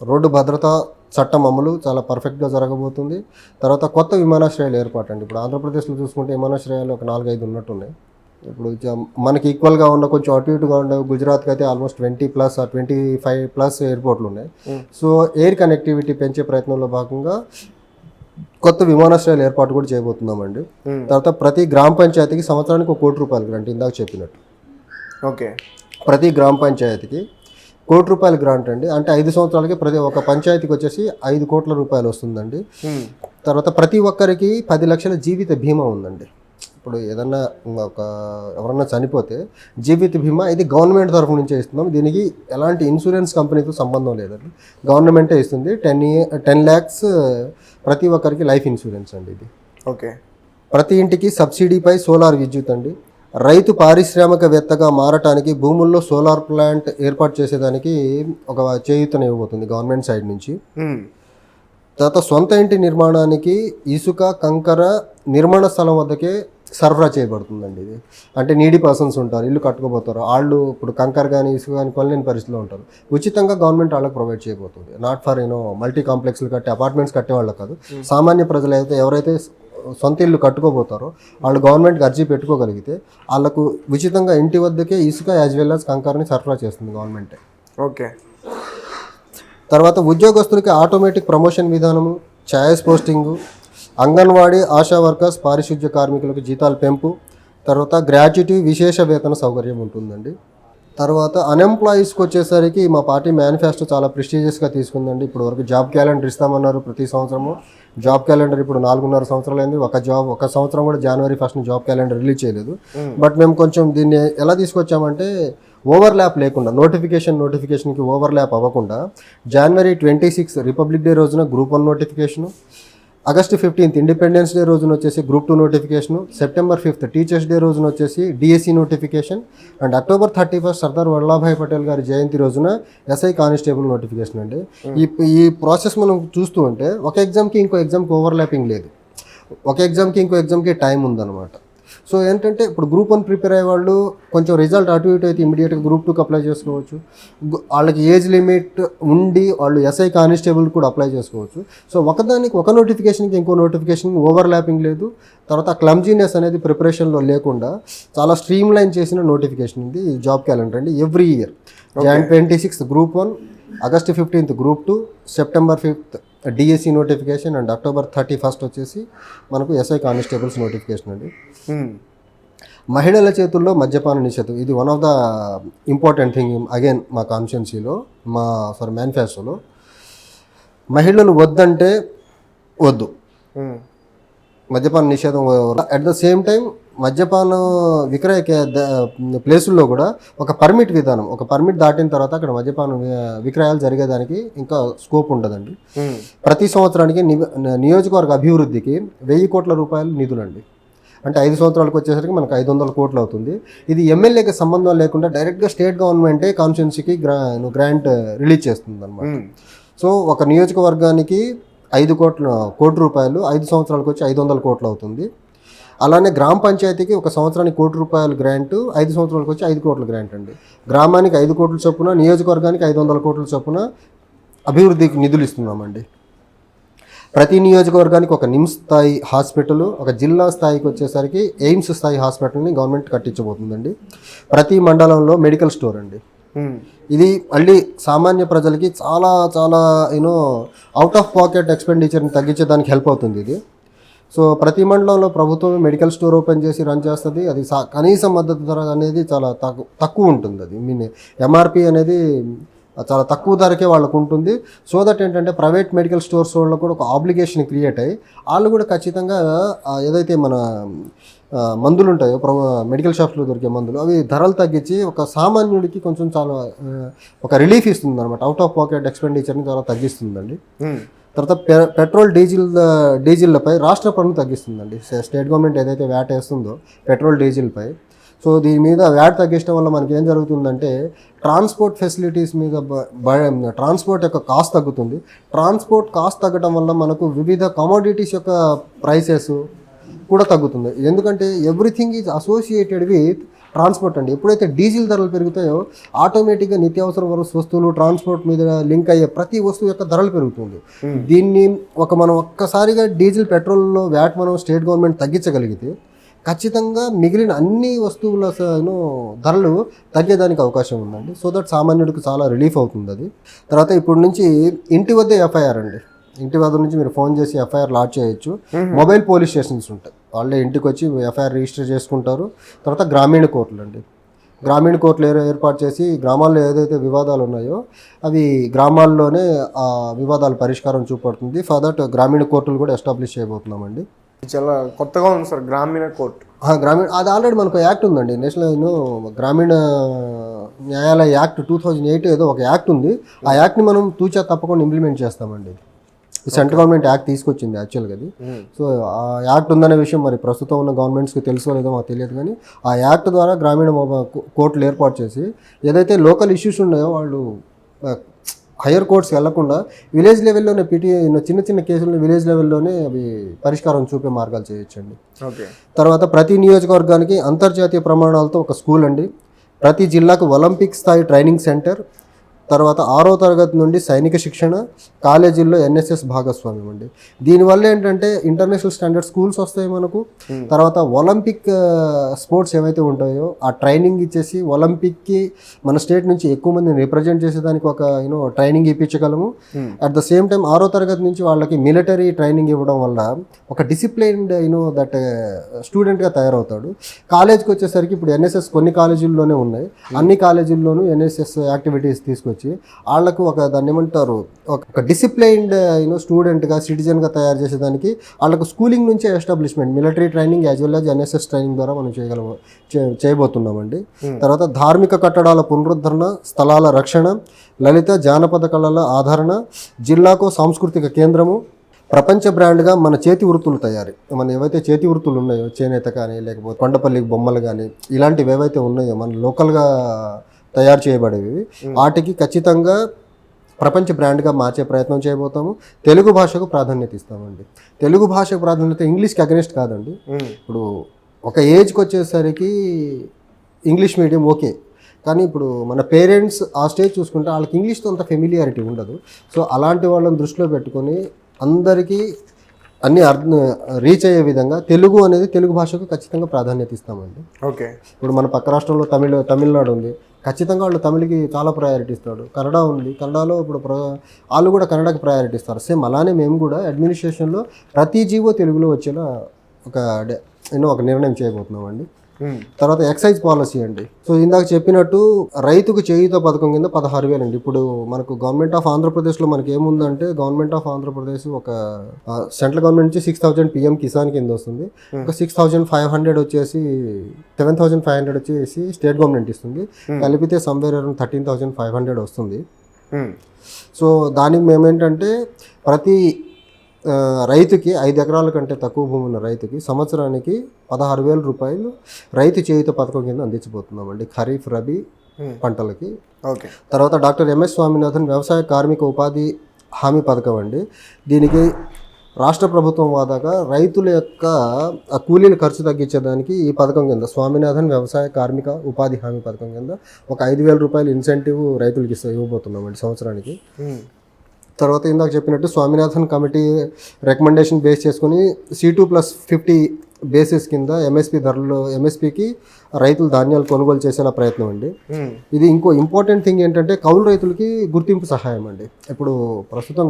Speaker 2: రోడ్డు భద్రతా చట్టం అమలు చాలా పర్ఫెక్ట్గా జరగబోతుంది. తర్వాత కొత్త విమానాశ్రయాలు ఏర్పాటు అండి. ఇప్పుడు ఆంధ్రప్రదేశ్లో చూసుకుంటే విమానాశ్రయాలు ఒక 4-5 ఉన్నట్టున్నాయి. ఇప్పుడు మనకి ఈక్వల్గా ఉన్న కొంచెం అటు ఇటుగా ఉండే గుజరాత్కి అయితే ఆల్మోస్ట్ 20+ or 25+ ఎయిర్పోర్ట్లు ఉన్నాయి. సో ఎయిర్ కనెక్టివిటీ పెంచే ప్రయత్నంలో భాగంగా కొత్త విమానాశ్రయాలు ఏర్పాటు కూడా చేయబోతున్నామండి. తర్వాత ప్రతి గ్రామ పంచాయతీకి సంవత్సరానికి ₹1,00,00,000 గ్రాంట్, ఇందాక చెప్పినట్టు.
Speaker 1: ఓకే,
Speaker 2: ప్రతి గ్రామ పంచాయతీకి ₹1,00,00,000 గ్రాంట్ అండి. అంటే 5 సంవత్సరాలకి ప్రతి ఒక్క పంచాయతీకి వచ్చేసి ₹5 కోట్ల వస్తుందండి. తర్వాత ప్రతి ఒక్కరికి 10 లక్షల జీవిత బీమా ఉందండి. ఇప్పుడు ఏదన్నా ఎవరన్నా చనిపోతే జీవిత బీమా ఇది గవర్నమెంట్ తరఫు నుంచే ఇస్తున్నాం. దీనికి ఎలాంటి ఇన్సూరెన్స్ కంపెనీతో సంబంధం లేదండి, గవర్నమెంటే ఇస్తుంది. 10 lakhs ప్రతి ఒక్కరికి లైఫ్ ఇన్సూరెన్స్ అండి ఇది.
Speaker 1: ఓకే.
Speaker 2: ప్రతి ఇంటికి సబ్సిడీపై సోలార్ విద్యుత్ అండి. రైతు పారిశ్రామికవేత్తగా మారటానికి భూముల్లో సోలార్ ప్లాంట్ ఏర్పాటు చేసేదానికి ఒక చేయూతను ఇవ్వబోతుంది గవర్నమెంట్ సైడ్ నుంచి. తర్వాత సొంత ఇంటి నిర్మాణానికి ఇసుక కంకర నిర్మాణ స్థలం వద్దకే సరఫరా చేయబడుతుందండి ఇది. అంటే నీడీ పర్సన్స్ ఉంటారు, ఇల్లు కట్టుకోబోతారు, వాళ్ళు ఇప్పుడు కంకర కానీ ఇసుక కానీ కొనలేని పరిస్థితిలో ఉంటారు, ఉచితంగా గవర్నమెంట్ వాళ్ళకి ప్రొవైడ్ చేయబోతుంది. నాట్ ఫర్ మల్టీ కాంప్లెక్స్లు కట్టి అపార్ట్మెంట్స్ కట్టే వాళ్ళు కాదు, సామాన్య ప్రజలు ఎవరైతే సొంత ఇల్లు కట్టుకోబోతారో వాళ్ళు గవర్నమెంట్కి అర్జీ పెట్టుకోగలిగితే వాళ్ళకు ఉచితంగా ఇంటి వద్దకే ఇసుక యాజ్ వెల్ యాజ్ కంకరని సరఫరా చేస్తుంది గవర్నమెంటే.
Speaker 1: ఓకే.
Speaker 2: తర్వాత ఉద్యోగస్తులకి ఆటోమేటిక్ ప్రమోషన్ విధానము, choice posting, anganwadi ASHA workers పారిశుద్ధ్య కార్మికులకు జీతాల పెంపు, తర్వాత గ్రాట్యుటీ విశేష వేతన సౌకర్యం ఉంటుందండి. తర్వాత అన్ఎంప్లాయీస్కి వచ్చేసరికి మా పార్టీ మేనిఫెస్టో చాలా ప్రెస్టీజియస్గా తీసుకుందండి. ఇప్పుడు వరకు జాబ్ క్యాలెండర్ ఇస్తామన్నారు ప్రతి సంవత్సరము. జాబ్ క్యాలెండర్ ఇప్పుడు 4.5 సంవత్సరాలు అయింది. ఒక సంవత్సరం కూడా January 1st job calendar release చేయలేదు. బట్ మేము కొంచెం దీన్ని ఎలా తీసుకొచ్చామంటే ఓవర్ల్యాప్ లేకుండా, నోటిఫికేషన్కి ఓవర్ల్యాప్ అవ్వకుండా January 26 రిపబ్లిక్ డే రోజున Group 1 notification, August 15 independence day రోజున వచ్చేసి Group 2 notification, September 5 teachers day రోజున వచ్చేసి DSC notification, and October 31 Sardar Vallabhbhai Patel గారి జయంతి రోజున ఎస్ఐ కానిస్టేబుల్ నోటిఫికేషన్ అండి. ఈ ప్రాసెస్ మనం చూస్తూ ఉంటే ఒక ఎగ్జామ్కి ఇంకో ఎగ్జామ్కి ఓవర్లాపింగ్ లేదు, ఒక ఎగ్జామ్కి ఇంకో ఎగ్జామ్కి టైం ఉందన్నమాట. సో ఏంటంటే ఇప్పుడు Group 1 ప్రిపేర్ అయ్యే వాళ్ళు కొంచెం రిజల్ట్ అటు ఇటు అయితే ఇమీడియట్గా Group 2కి అప్లై చేసుకోవచ్చు. వాళ్ళకి ఏజ్ లిమిట్ ఉండి వాళ్ళు ఎస్ఐ కానిస్టేబుల్ కూడా అప్లై చేసుకోవచ్చు. సో ఒకదానికి ఒక నోటిఫికేషన్కి ఇంకో నోటిఫికేషన్ ఓవర్లాపింగ్ లేదు. తర్వాత క్లమ్జీనెస్ అనేది ప్రిపరేషన్లో లేకుండా చాలా స్ట్రీమ్ లైన్ చేసిన నోటిఫికేషన్ ఇది జాబ్ క్యాలెండర్ అండి. Every year Jan 26 Group 1, August 15 Group 2, September 5 DSC notification, and October 31 వచ్చేసి మనకు ఎస్ఐ కానిస్టేబుల్స్ నోటిఫికేషన్ అండి. మహిళల చేతుల్లో మద్యపాన నిషేధం ఇది one of the important thing again మా కాన్స్టిట్యున్సీలో, మేనిఫెస్టోలో. మహిళలు వద్దంటే వద్దు, మద్యపాన నిషేధం. అట్ ద సేమ్ టైం మద్యపాన విక్రయ ప్లేసుల్లో కూడా ఒక పర్మిట్ విధానం, ఒక పర్మిట్ దాటిన తర్వాత అక్కడ మద్యపాన విక్రయాలు జరిగేదానికి ఇంకా స్కోప్ ఉండదండి. ప్రతి సంవత్సరానికి నియోజకవర్గ అభివృద్ధికి 1000 కోట్ల రూపాయలు నిధులండి. అంటే 5 సంవత్సరాలకు వచ్చేసరికి మనకు 500 కోట్లు అవుతుంది. ఇది ఎమ్మెల్యేకి సంబంధం లేకుండా డైరెక్ట్గా స్టేట్ గవర్నమెంటే కాన్స్టిట్యున్సీకి గ్రాంట్ రిలీజ్ చేస్తుంది అనమాట. సో ఒక నియోజకవర్గానికి 5 కోట్ల రూపాయలు 5 సంవత్సరాలకు వచ్చి 500 కోట్లు అవుతుంది. అలానే గ్రామ పంచాయతీకి ఒక సంవత్సరానికి 1 కోటి రూపాయలు గ్రాంట్, 5 సంవత్సరాలకు వచ్చి 5 కోట్ల గ్రాంట్ అండి. గ్రామానికి 5 కోట్ల చొప్పున, నియోజకవర్గానికి 500 కోట్ల చొప్పున అభివృద్ధికి నిధులు ఇస్తున్నామండి. ప్రతి నియోజకవర్గానికి ఒక నిమ్స్ స్థాయి హాస్పిటల్, ఒక జిల్లా స్థాయికి వచ్చేసరికి ఎయిమ్స్ స్థాయి హాస్పిటల్ని గవర్నమెంట్ కట్టించబోతుందండి. ప్రతి మండలంలో మెడికల్ స్టోర్ అండి. ఇది మళ్ళీ సామాన్య ప్రజలకి చాలా చాలా అవుట్ ఆఫ్ పాకెట్ ఎక్స్పెండిచర్ని తగ్గించేదానికి హెల్ప్ అవుతుంది ఇది. సో ప్రతి మండలంలో ప్రభుత్వం మెడికల్ స్టోర్ ఓపెన్ చేసి రన్ చేస్తుంది. అది కనీస మద్దతు ధర అనేది చాలా తక్కువ ఉంటుంది. అది ఎంఆర్పి అనేది చాలా తక్కువ ధరకే వాళ్ళకు ఉంటుంది. సో దట్ ఏంటంటే ప్రైవేట్ మెడికల్ స్టోర్స్ వాళ్ళకు కూడా ఒక ఆబ్లిగేషన్ క్రియేట్ అయ్యి వాళ్ళు కూడా ఖచ్చితంగా ఏదైతే మన మందులు ఉంటాయో మెడికల్ షాప్స్లో దొరికే మందులు అవి ధరలు తగ్గించి ఒక సామాన్యుడికి కొంచెం చాలా ఒక రిలీఫ్ ఇస్తుంది అనమాట. అవుట్ ఆఫ్ పాకెట్ ఎక్స్పెండిచర్ని చాలా తగ్గిస్తుందండి. తర్వాత పెట్రోల్ డీజిల్లపై రాష్ట్ర పన్ను తగ్గిస్తుందండి. స్టేట్ గవర్నమెంట్ ఏదైతే వ్యాట్ వేస్తుందో పెట్రోల్ డీజిల్పై, సో దీని మీద వ్యాట్ తగ్గించడం వల్ల మనకి ఏం జరుగుతుందంటే ట్రాన్స్పోర్ట్ ఫెసిలిటీస్ మీద ట్రాన్స్పోర్ట్ యొక్క కాస్ట్ తగ్గుతుంది. ట్రాన్స్పోర్ట్ కాస్ట్ తగ్గడం వల్ల మనకు వివిధ కమోడిటీస్ యొక్క ప్రైసెస్ కూడా తగ్గుతుంది. ఎందుకంటే everything is associated with transport అండి. ఎప్పుడైతే డీజిల్ ధరలు పెరుగుతాయో ఆటోమేటిక్గా నిత్యావసర వస్తువులు ట్రాన్స్పోర్ట్ మీద లింక్ అయ్యే ప్రతి వస్తువు యొక్క ధరలు పెరుగుతుంది. దీన్ని మనం ఒక్కసారిగా డీజిల్ పెట్రోల్లో వ్యాట్ మనం స్టేట్ గవర్నమెంట్ తగ్గించగలిగితే ఖచ్చితంగా మిగిలిన అన్ని వస్తువుల ధరలు తగ్గేదానికి అవకాశం ఉందండి. సో దట్ సామాన్యుడికి చాలా రిలీఫ్ అవుతుంది అది. తర్వాత ఇప్పుడు నుంచి ఇంటి వద్దే ఎఫ్ఐఆర్ అండి. ఇంటి వద్ద నుంచి మీరు ఫోన్ చేసి ఎఫ్ఐఆర్ లాడ్జ్ చేయొచ్చు. మొబైల్ పోలీస్ స్టేషన్స్ ఉంటాయి, వాళ్ళే ఇంటికి వచ్చి ఎఫ్ఐఆర్ రిజిస్టర్ చేసుకుంటారు. తర్వాత గ్రామీణ కోర్టులు అండి. గ్రామీణ కోర్టులు ఏర్పాటు చేసి గ్రామాల్లో ఏదైతే వివాదాలు ఉన్నాయో అవి గ్రామాల్లోనే ఆ వివాదాల పరిష్కారం చూపడుతుంది. ఫర్ దట్ గ్రామీణ కోర్టులు కూడా ఎస్టాబ్లిష్ చేయబోతున్నామండి.
Speaker 1: చాలా కొత్తగా ఉంది సార్ గ్రామీణ కోర్టు.
Speaker 2: గ్రామీణ అది ఆల్రెడీ మనకు యాక్ట్ ఉందండి, నేషనల్ గ్రామీణ న్యాయాలయ యాక్ట్ 2008 ఏదో ఒక యాక్ట్ ఉంది. ఆ యాక్ట్ని మనం తూచా తప్పకుండా ఇంప్లిమెంట్ చేస్తామండి. సెంట్రల్ గవర్నమెంట్ యాక్ట్ తీసుకొచ్చింది యాక్చువల్గా అది. సో ఆ యాక్ట్ ఉందనే విషయం మరి ప్రస్తుతం ఉన్న గవర్నమెంట్స్కి తెలుసో లేదో మాకు తెలియదు, కానీ ఆ యాక్ట్ ద్వారా గ్రామీణ కోర్టులు ఏర్పాటు చేసి ఏదైతే లోకల్ ఇష్యూస్ ఉన్నాయో వాళ్ళు హయ్యర్ కోర్ట్స్ వెళ్లకుండా విలేజ్ లెవెల్లోనే చిన్న చిన్న కేసులను విలేజ్ లెవెల్లోనే అవి పరిష్కారం చూపే మార్గాలు చేయొచ్చండి.
Speaker 1: ఓకే.
Speaker 2: తర్వాత ప్రతి నియోజకవర్గానికి అంతర్జాతీయ ప్రమాణాలతో ఒక స్కూల్ అండి. ప్రతి జిల్లాకు ఒలింపిక్ స్థాయి ట్రైనింగ్ సెంటర్. తర్వాత 6వ తరగతి నుండి సైనిక శిక్షణ, కాలేజీల్లో ఎన్ఎస్ఎస్ భాగస్వామ్యం అండి. దీనివల్ల ఏంటంటే ఇంటర్నేషనల్ స్టాండర్డ్ స్కూల్స్ వస్తాయి మనకు. తర్వాత ఒలింపిక్ స్పోర్ట్స్ ఏవైతే ఉంటాయో ఆ ట్రైనింగ్ ఇచ్చేసి ఒలింపిక్కి మన స్టేట్ నుంచి ఎక్కువ మందిని రిప్రజెంట్ చేసేదానికి ఒక ట్రైనింగ్ ఇప్పించగలము. అట్ ద సేమ్ టైం 6వ తరగతి నుంచి వాళ్ళకి మిలిటరీ ట్రైనింగ్ ఇవ్వడం వల్ల ఒక డిసిప్లైన్డ్ దట్ స్టూడెంట్గా తయారవుతాడు. కాలేజ్కి వచ్చేసరికి ఇప్పుడు ఎన్ఎస్ఎస్ కొన్ని కాలేజీల్లోనే ఉన్నాయి, అన్ని కాలేజీల్లోనూ ఎన్ఎస్ఎస్ యాక్టివిటీస్ తీసుకొచ్చి వాళ్ళకు ఒక దాన్ని ఏమంటారు ఒక డిసిప్లైన్డ్ స్టూడెంట్గా సిటిజన్గా తయారు చేసేదానికి వాళ్ళకు స్కూలింగ్ నుంచే establishment military training as well as NSS training ద్వారా మనం చేయబోతున్నామండి. తర్వాత ధార్మిక కట్టడాల పునరుద్ధరణ, స్థలాల రక్షణ, లలిత జానపద కళల ఆదరణ, జిల్లాకు సాంస్కృతిక కేంద్రము, ప్రపంచ బ్రాండ్గా మన చేతి వృత్తులు తయారీ. మన ఏవైతే చేతి వృత్తులు ఉన్నాయో చేనేత కానీ లేకపోతే కొండపల్లి బొమ్మలు కానీ ఇలాంటివి ఏవైతే ఉన్నాయో మన లోకల్గా తయారు చేయబడేవి వాటికి ఖచ్చితంగా ప్రపంచ బ్రాండ్గా మార్చే ప్రయత్నం చేయబోతాము. తెలుగు భాషకు ప్రాధాన్యత ఇస్తామండి. తెలుగు భాషకు ప్రాధాన్యత ఇంగ్లీష్కి అగెనిస్ట్ కాదండి. ఇప్పుడు ఒక ఏజ్కి వచ్చేసరికి ఇంగ్లీష్ మీడియం ఓకే, కానీ ఇప్పుడు మన పేరెంట్స్ ఆ స్టేజ్ చూసుకుంటే వాళ్ళకి ఇంగ్లీష్తో అంత ఫెమిలియారిటీ ఉండదు. సో అలాంటి వాళ్ళని దృష్టిలో పెట్టుకొని అందరికీ అన్ని రీచ్ అయ్యే విధంగా తెలుగు భాషకు ఖచ్చితంగా ప్రాధాన్యత ఇస్తామండి.
Speaker 1: ఓకే.
Speaker 2: ఇప్పుడు మన పక్క రాష్ట్రంలో తమిళనాడు ఉంది, ఖచ్చితంగా వాళ్ళు తమిళకి చాలా ప్రయారిటీ ఇస్తాడు. కన్నడ ఉంది, కన్నడలో ఇప్పుడు వాళ్ళు కూడా కన్నడకి ప్రయారిటీ ఇస్తారు. సేమ్ అలానే మేము కూడా అడ్మినిస్ట్రేషన్లో ప్రతి జీవో తెలుగులో వచ్చేలా ఒక నిర్ణయం చేయబోతున్నామండి. తర్వాత ఎక్సైజ్ పాలసీ అండి. సో ఇందాక చెప్పినట్టు రైతుకు చేయూత పథకం కింద 16,000 అండి. ఇప్పుడు మనకు గవర్నమెంట్ ఆఫ్ ఆంధ్రప్రదేశ్లో మనకి ఏముందంటే గవర్నమెంట్ ఆఫ్ ఆంధ్రప్రదేశ్ ఒక సెంట్రల్ గవర్నమెంట్ నుంచి 6,000 PM కిసాన్ కింద వస్తుంది. ఒక 6,500 వచ్చేసి 7,500 వచ్చేసి స్టేట్ గవర్నమెంట్ ఇస్తుంది. కలిపితే సమ్వేర్ అరౌండ్ 13,500 వస్తుంది. సో దానికి మేమేంటంటే ప్రతి రైతుకి 5 ఎకరాల కంటే తక్కువ భూమి ఉన్న రైతుకి సంవత్సరానికి 16,000 రూపాయలు రైతు చేయూత పథకం కింద అందించబోతున్నామండి ఖరీఫ్ రబీ పంటలకి.
Speaker 1: ఓకే.
Speaker 2: తర్వాత డాక్టర్ ఎంఎస్ స్వామినాథన్ వ్యవసాయ కార్మిక ఉపాధి హామీ పథకం అండి. దీనికి రాష్ట్ర ప్రభుత్వం వాదాగా రైతుల యొక్క కూలీల ఖర్చు తగ్గించేదానికి ఈ పథకం కింద స్వామినాథన్ వ్యవసాయ కార్మిక ఉపాధి హామీ పథకం కింద ఒక 5,000 రూపాయలు ఇన్సెంటివ్ రైతులకి ఇవ్వబోతున్నామండి సంవత్సరానికి. తర్వాత ఇందాక చెప్పినట్టు స్వామినాథన్ కమిటీ రికమెండేషన్ బేస్ చేసుకుని C2+50 బేసిస్ కింద ఎంఎస్పికి రైతులు ధాన్యాలు కొనుగోలు చేసేలా ప్రయత్నం అండి. ఇది ఇంకో ఇంపార్టెంట్ థింగ్ ఏంటంటే కౌలు రైతులకి గుర్తింపు సహాయం అండి. ఇప్పుడు ప్రస్తుతం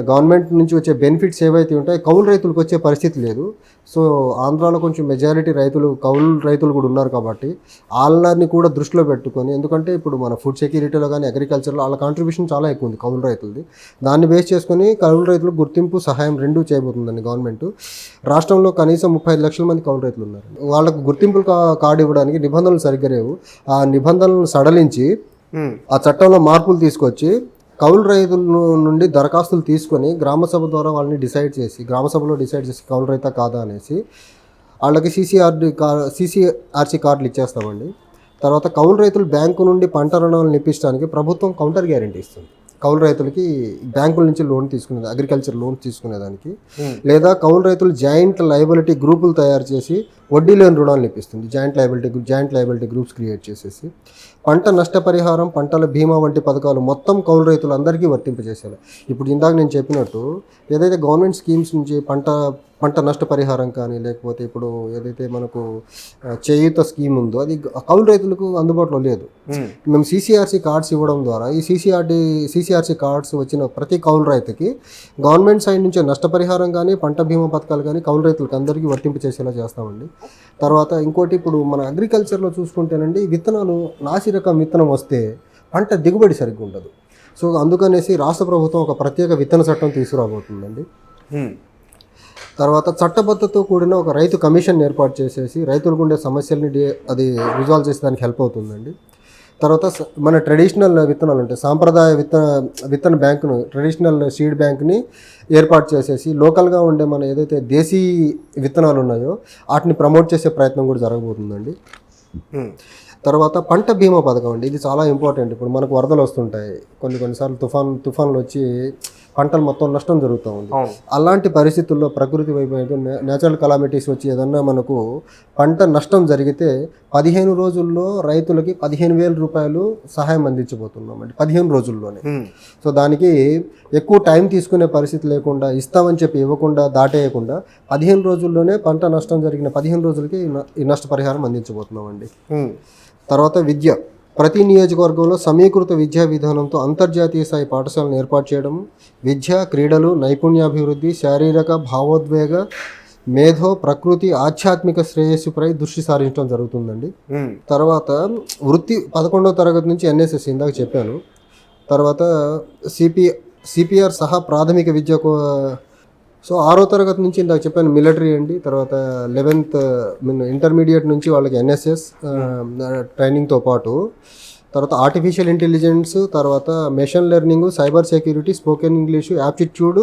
Speaker 2: గవర్నమెంట్ నుంచి వచ్చే బెనిఫిట్స్ ఏవైతే ఉంటాయో కౌలు రైతులకు వచ్చే పరిస్థితి లేదు. సో ఆంధ్రాలో కొంచెం మెజారిటీ కౌలు రైతులు కూడా ఉన్నారు కాబట్టి వాళ్ళని కూడా దృష్టిలో పెట్టుకొని, ఎందుకంటే ఇప్పుడు మన ఫుడ్ సెక్యూరిటీలో కానీ అగ్రికల్చర్లో వాళ్ళ కాంట్రిబ్యూషన్ చాలా ఎక్కువ ఉంది కౌలు రైతులది. దాన్ని బేస్ చేసుకొని కౌలు రైతులకు గుర్తింపు సహాయం 2 చేయబోతుందండి గవర్నమెంట్. రాష్ట్రంలో కనీసం 35 లక్షల మంది కౌలు రైతులు ఉన్నారు. వాళ్ళకు గుర్తింపు కార్డు ఇవ్వడానికి నిబంధనలు సరిగ్గా లేవు. ఆ నిబంధనలను సడలించి ఆ చట్టంలో మార్పులు తీసుకొచ్చి కౌలు రైతుల నుండి దరఖాస్తులు తీసుకొని గ్రామసభ ద్వారా వాళ్ళని గ్రామసభలో డిసైడ్ చేసి కౌలు రైతా కాదా అనేసి వాళ్ళకి CCRC కార్డులు ఇచ్చేస్తామండి. తర్వాత కౌలు రైతులు బ్యాంకు నుండి పంట రుణాలను ఇప్పించడానికి ప్రభుత్వం కౌంటర్ గ్యారెంటీ ఇస్తుంది. కౌలు రైతులకి బ్యాంకుల నుంచి అగ్రికల్చర్ లోన్ తీసుకునేదానికి, లేదా కౌలు రైతులు జాయింట్ లయబిలిటీ గ్రూపులు తయారు చేసి వడ్డీ లేని రుణాలను ఇప్పిస్తుంది. జాయింట్ లయబిలిటీ గ్రూప్స్ క్రియేట్ చేసేసి పంట నష్టపరిహారం, పంటల బీమా వంటి పథకాలు మొత్తం కౌలు రైతులందరికీ వర్తింపజేసేలా. ఇప్పుడు ఇందాక నేను చెప్పినట్టు ఏదైతే గవర్నమెంట్ స్కీమ్స్ నుంచి పంట నష్టపరిహారం కానీ లేకపోతే ఇప్పుడు ఏదైతే మనకు చేయూత స్కీమ్ ఉందో అది కౌలు రైతులకు అందుబాటులో లేదు. మేము CCRC కార్డ్స్ ఇవ్వడం ద్వారా ఈ CCRC కార్డ్స్ వచ్చిన ప్రతి కౌలు రైతుకి గవర్నమెంట్ సైడ్ నుంచి నష్టపరిహారం కానీ పంట బీమా పథకాలు కానీ కౌలు రైతులకు అందరికీ వర్తింపజేసేలా చేస్తామండి. తర్వాత ఇంకోటి ఇప్పుడు మన అగ్రికల్చర్లో చూసుకుంటేనండి విత్తనాలు నాసిరకం విత్తనం వస్తే పంట దిగుబడి సరిగ్గా ఉండదు. సో అందుకనేసి రాష్ట్ర ప్రభుత్వం ఒక ప్రత్యేక విత్తన చట్టం తీసుకురాబోతుందండి. తర్వాత చట్టబద్ధతో కూడిన ఒక రైతు కమిషన్ ఏర్పాటు చేసేసి రైతులకు ఉండే సమస్యల్ని అది రిజాల్వ్ చేసేదానికి హెల్ప్ అవుతుందండి. తర్వాత మన ట్రెడిషనల్ విత్తనాలు ఉంటాయి, సాంప్రదాయ విత్తన బ్యాంకును, ట్రెడిషనల్ సీడ్ బ్యాంక్ని ఏర్పాటు చేసేసి లోకల్గా ఉండే మన ఏదైతే దేశీ విత్తనాలు ఉన్నాయో వాటిని ప్రమోట్ చేసే ప్రయత్నం కూడా జరగబోతుందండి. తర్వాత పంట బీమా పథకం అండి, ఇది చాలా ఇంపార్టెంట్. ఇప్పుడు మనకు వరదలు వస్తుంటాయి, కొన్నిసార్లు తుఫాన్లు వచ్చి పంటలు మొత్తం నష్టం జరుగుతూ ఉంది. అలాంటి పరిస్థితుల్లో ప్రకృతి వైపు నేచురల్ కలామిటీస్ వచ్చి ఏదన్నా మనకు పంట నష్టం జరిగితే 15 రోజుల్లో రైతులకి 15,000 రూపాయలు సహాయం అందించబోతున్నామండి, 15 రోజుల్లోనే. సో దానికి ఎక్కువ టైం తీసుకునే పరిస్థితి లేకుండా, ఇస్తామని చెప్పి ఇవ్వకుండా దాటేయకుండా 15 రోజుల్లోనే పంట నష్టం జరిగిన 15 రోజులకి ఈ నష్టపరిహారం అందించబోతున్నామండి. తర్వాత విద్య, ప్రతి నియోజకవర్గంలో సమీకృత విద్యా విధానంతో అంతర్జాతీయ స్థాయి పాఠశాలను ఏర్పాటు చేయడం, విద్య, క్రీడలు, నైపుణ్యాభివృద్ధి, శారీరక, భావోద్వేగ, మేధో, ప్రకృతి, ఆధ్యాత్మిక శ్రేయస్సుపై దృష్టి సారించడం జరుగుతుందండి. తర్వాత వృత్తి 11వ తరగతి నుంచి ఎన్ఎస్ఎస్ ఇందాక చెప్పాను. తర్వాత సిపిఆర్ సహా ప్రాథమిక విద్యకు, సో 6వ తరగతి నుంచి ఇందాక చెప్పాను మిలిటరీ అండి. తర్వాత 11th ఇంటర్మీడియట్ నుంచి వాళ్ళకి ఎన్ఎస్ఎస్ ట్రైనింగ్తో పాటు తర్వాత ఆర్టిఫిషియల్ ఇంటెలిజెన్స్, తర్వాత machine learning, cyber security, spoken English, aptitude,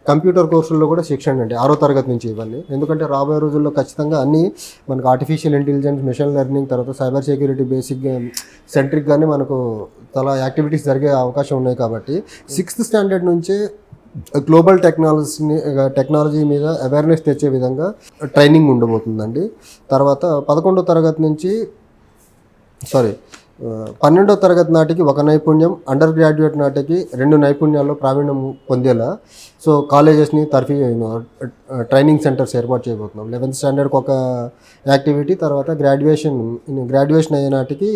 Speaker 2: computer కోర్సుల్లో కూడా శిక్షణ అండి 6వ తరగతి నుంచి ఇవన్నీ. ఎందుకంటే రాబోయే రోజుల్లో ఖచ్చితంగా అన్నీ మనకు ఆర్టిఫిషియల్ ఇంటెలిజెన్స్, మెషిన్ లెర్నింగ్, తర్వాత సైబర్ సెక్యూరిటీ బేసిక్ సెంట్రిక్గానే మనకు చాలా యాక్టివిటీస్ జరిగే అవకాశం ఉన్నాయి. కాబట్టి 6th స్టాండర్డ్ నుంచే గ్లోబల్ టెక్నాలజీ మీద అవేర్నెస్ తెచ్చే విధంగా ట్రైనింగ్ ఉండబోతుందండి. తర్వాత 12వ తరగతి నుంచి 12వ తరగతి నాటికి ఒక నైపుణ్యం, అండర్ గ్రాడ్యుయేట్ నాటికి 2 నైపుణ్యాల్లో ప్రావీణ్యం పొందేలా సో కాలేజెస్ని ట్రైనింగ్ సెంటర్స్ ఏర్పాటు చేయబోతున్నాం. 11th స్టాండర్డ్కి ఒక యాక్టివిటీ, తర్వాత గ్రాడ్యుయేషన్ అయ్యే నాటికి,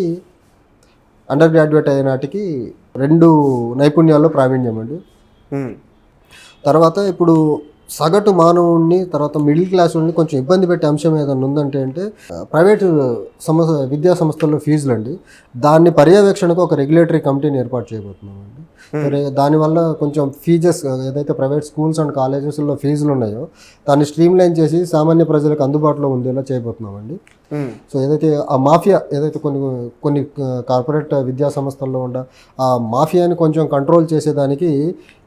Speaker 2: అండర్ గ్రాడ్యుయేట్ అయ్యే నాటికి 2 నైపుణ్యాల్లో ప్రావీణ్యం అండి. తర్వాత ఇప్పుడు సగటు మానవుడిని, తర్వాత మిడిల్ క్లాస్ వాళ్ళని కొంచెం ఇబ్బంది పెట్టే అంశం ఏదైనా ఉందంటే ప్రైవేటు విద్యా సంస్థల్లో ఫీజులు అండి. దాన్ని పర్యవేక్షణకు ఒక రెగ్యులేటరీ కమిటీని ఏర్పాటు చేయబోతున్నామండి. దానివల్ల కొంచెం ఫీజెస్ ఏదైతే ప్రైవేట్ స్కూల్స్ అండ్ కాలేజెస్లో ఫీజులు ఉన్నాయో దాన్ని స్ట్రీమ్లైన్ చేసి సామాన్య ప్రజలకు అందుబాటులో ఉండేలా చేయబోతున్నామండి. సో ఏదైతే ఆ మాఫియా ఏదైతే కొన్ని కార్పొరేట్ విద్యా సంస్థల్లో ఉండ ఆ మాఫియాని కొంచెం కంట్రోల్ చేసేదానికి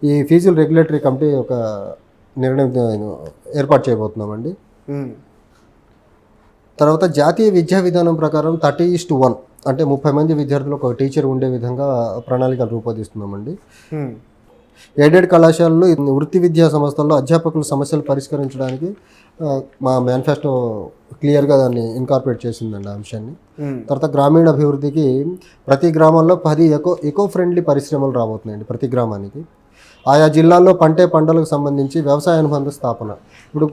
Speaker 2: ఈ ఫీజుల రెగ్యులేటరీ కమిటీ ఒక నిర్ణయం ఏర్పాటు చేయబోతున్నామండి. తర్వాత జాతీయ విద్యా విధానం ప్రకారం 30:1 అంటే 30 మంది విద్యార్థులు ఒక టీచర్ ఉండే విధంగా ప్రణాళికలు రూపొందిస్తున్నామండి. ఎయిడెడ్ కళాశాలలు, వృత్తి విద్యా సంస్థల్లో అధ్యాపకుల సమస్యలు పరిష్కరించడానికి మా మేనిఫెస్టో క్లియర్గా దాన్ని ఇన్కార్పొరేట్ చేసిందండి ఆ అంశాన్ని. తర్వాత గ్రామీణ అభివృద్ధికి ప్రతి గ్రామాల్లో 10 ఎకో ఫ్రెండ్లీ పరిశ్రమలు రాబోతున్నాయండి ప్రతి గ్రామానికి. ఆయా జిల్లాల్లో పంటలకు సంబంధించి వ్యవసాయ అనుబంధ స్థాపన. ఇప్పుడు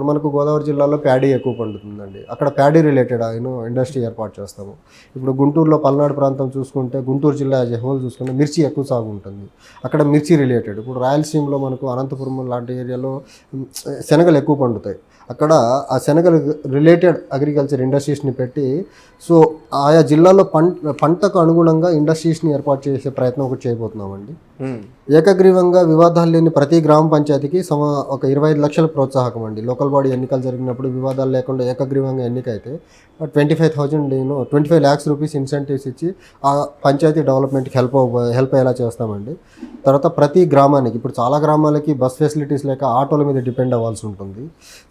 Speaker 2: మనకు గోదావరి జిల్లాలో ప్యాడీ ఎక్కువ పండుతుందండి, అక్కడ ప్యాడీ రిలేటెడ్ ఇండస్ట్రీ ఏర్పాటు చేస్తాము. ఇప్పుడు గుంటూరులో పల్నాడు ప్రాంతం చూసుకుంటే, గుంటూరు జిల్లా యాజ్ ఎ హోల్ చూసుకుంటే మిర్చి ఎక్కువ సాగు ఉంటుంది, అక్కడ మిర్చి రిలేటెడ్. ఇప్పుడు రాయలసీమలో మనకు అనంతపురం లాంటి ఏరియాలో శనగలు ఎక్కువ పండుతాయి, అక్కడ ఆ శనగలు రిలేటెడ్ అగ్రికల్చర్ ఇండస్ట్రీస్ని పెట్టి సో ఆయా జిల్లాలో పంటకు అనుగుణంగా ఇండస్ట్రీస్ని ఏర్పాటు చేసే ప్రయత్నం ఒకటి చేయబోతున్నామండి. ఏకగ్రీవంగా వివాదాలు లేని ప్రతి గ్రామ పంచాయతీకి ఒక 25 లక్షల ప్రోత్సాహకం అండి. లోకల్ బాడీ ఎన్నికలు జరిగినప్పుడు వివాదాలు లేకుండా ఏకగ్రీవంగా ఎన్నికైతే 25 lakhs రూపీస్ ఇన్సెంటివ్స్ ఇచ్చి ఆ పంచాయతీ డెవలప్మెంట్కి హెల్ప్ అయ్యేలా చేస్తామండి. తర్వాత ప్రతి గ్రామానికి, ఇప్పుడు చాలా గ్రామాలకి బస్ ఫెసిలిటీస్ లేక ఆటోల మీద డిపెండ్ అవ్వాల్సి ఉంటుంది.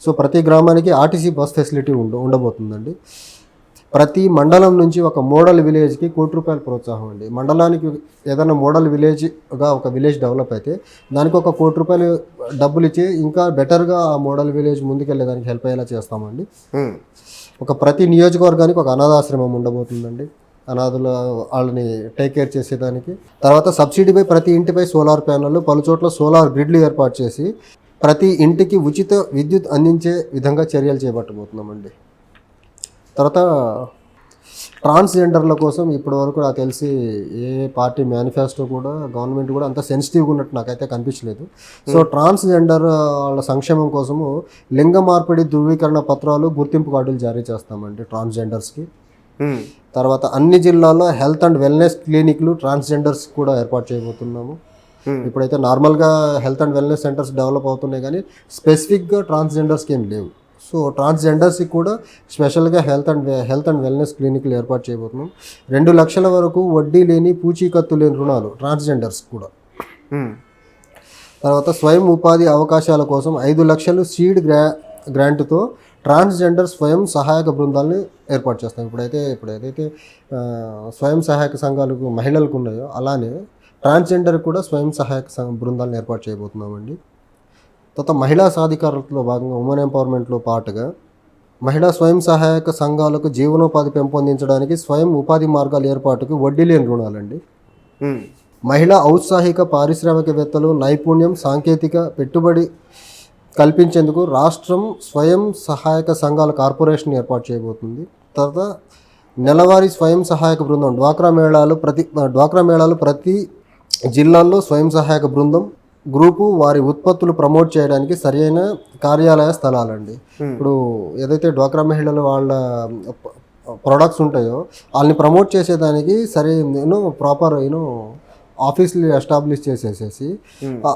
Speaker 2: సో ప్రతి గ్రామానికి ఆర్టీసీ బస్ ఫెసిలిటీ ఉండబోతుందండి. ప్రతి మండలం నుంచి ఒక మోడల్ విలేజ్కి ₹1,00,00,000 ప్రోత్సాహం అండి. మండలానికి ఏదైనా మోడల్ విలేజ్గా ఒక విలేజ్ డెవలప్ అయితే దానికి ఒక ₹1,00,00,000 డబ్బులు ఇచ్చి ఇంకా బెటర్గా ఆ మోడల్ విలేజ్ ముందుకెళ్ళేదానికి హెల్ప్ అయ్యేలా చేస్తామండి. ఒక ప్రతి నియోజకవర్గానికి ఒక అనాథాశ్రమం ఉండబోతుందండి, అనాథుల వాళ్ళని టేక్ కేర్ చేసేదానికి. తర్వాత సబ్సిడీపై ప్రతి ఇంటిపై సోలార్ ప్యానెళ్ళు, పలుచోట్ల సోలార్ గ్రిడ్లు ఏర్పాటు చేసి ప్రతి ఇంటికి ఉచిత విద్యుత్ అందించే విధంగా చర్యలు చేపట్టబోతున్నామండి. తర్వాత ట్రాన్స్జెండర్ల కోసం ఇప్పటివరకు నాకు తెలిసి ఏ పార్టీ మేనిఫెస్టో కూడా గవర్నమెంట్ కూడా అంత సెన్సిటివ్గా ఉన్నట్టు నాకైతే కనిపించలేదు. సో ట్రాన్స్జెండర్ వాళ్ళ సంక్షేమం కోసము లింగ మార్పిడి ధృవీకరణ పత్రాలు, గుర్తింపు కార్డులు జారీ చేస్తామండి ట్రాన్స్జెండర్స్కి. తర్వాత అన్ని జిల్లాల్లో హెల్త్ అండ్ వెల్నెస్ క్లినిక్లు ట్రాన్స్జెండర్స్ కూడా ఏర్పాటు చేయబోతున్నాము. ఇప్పుడైతే నార్మల్గా health and wellness centres develop అవుతున్నాయి కానీ స్పెసిఫిక్గా ట్రాన్స్జెండర్స్కి ఏం లేవు. సో ట్రాన్స్జెండర్స్కి కూడా స్పెషల్గా హెల్త్ అండ్ వెల్నెస్ క్లినిక్లు ఏర్పాటు చేయబోతున్నాం. 2 లక్షల వరకు వడ్డీ లేని పూచీకత్తు లేని రుణాలు ట్రాన్స్జెండర్స్ కూడా. తర్వాత స్వయం ఉపాధి అవకాశాల కోసం 5 లక్షలు సీడ్ గ్రాంట్తో ట్రాన్స్జెండర్ స్వయం సహాయక బృందాలను ఏర్పాటు చేస్తాం. ఇప్పుడైతే స్వయం సహాయక సంఘాలకు మహిళలకు ఉన్నాయో అలానే ట్రాన్స్జెండర్ కూడా స్వయం సహాయక బృందాలను ఏర్పాటు చేయబోతున్నామండి. తర్వాత మహిళా సాధికారతలో భాగంగా ఉమెన్ ఎంపవర్మెంట్లో పాటుగా మహిళా స్వయం సహాయక సంఘాలకు జీవనోపాధి పెంపొందించడానికి స్వయం ఉపాధి మార్గాల ఏర్పాటుకు వడ్డీ లేని రుణాలండి. మహిళా ఔత్సాహిక పారిశ్రామికవేత్తలు నైపుణ్యం సాంకేతిక పెట్టుబడి కల్పించేందుకు రాష్ట్రం స్వయం సహాయక సంఘాల కార్పొరేషన్ ఏర్పాటు చేయబోతుంది. తర్వాత నెలవారీ స్వయం సహాయక బృందం డ్వాక్రా మేళాలు ప్రతి జిల్లాల్లో స్వయం సహాయక బృందం గ్రూపు వారి ఉత్పత్తులు ప్రమోట్ చేయడానికి సరైన కార్యాలయ స్థలాలండి. ఇప్పుడు ఏదైతే డ్వాక్రా మహిళలు వాళ్ళ ప్రొడక్ట్స్ ఉంటాయో వాళ్ళని ప్రమోట్ చేసేదానికి ప్రాపర్ ఆఫీసులు ఎస్టాబ్లిష్ చేసేసేసి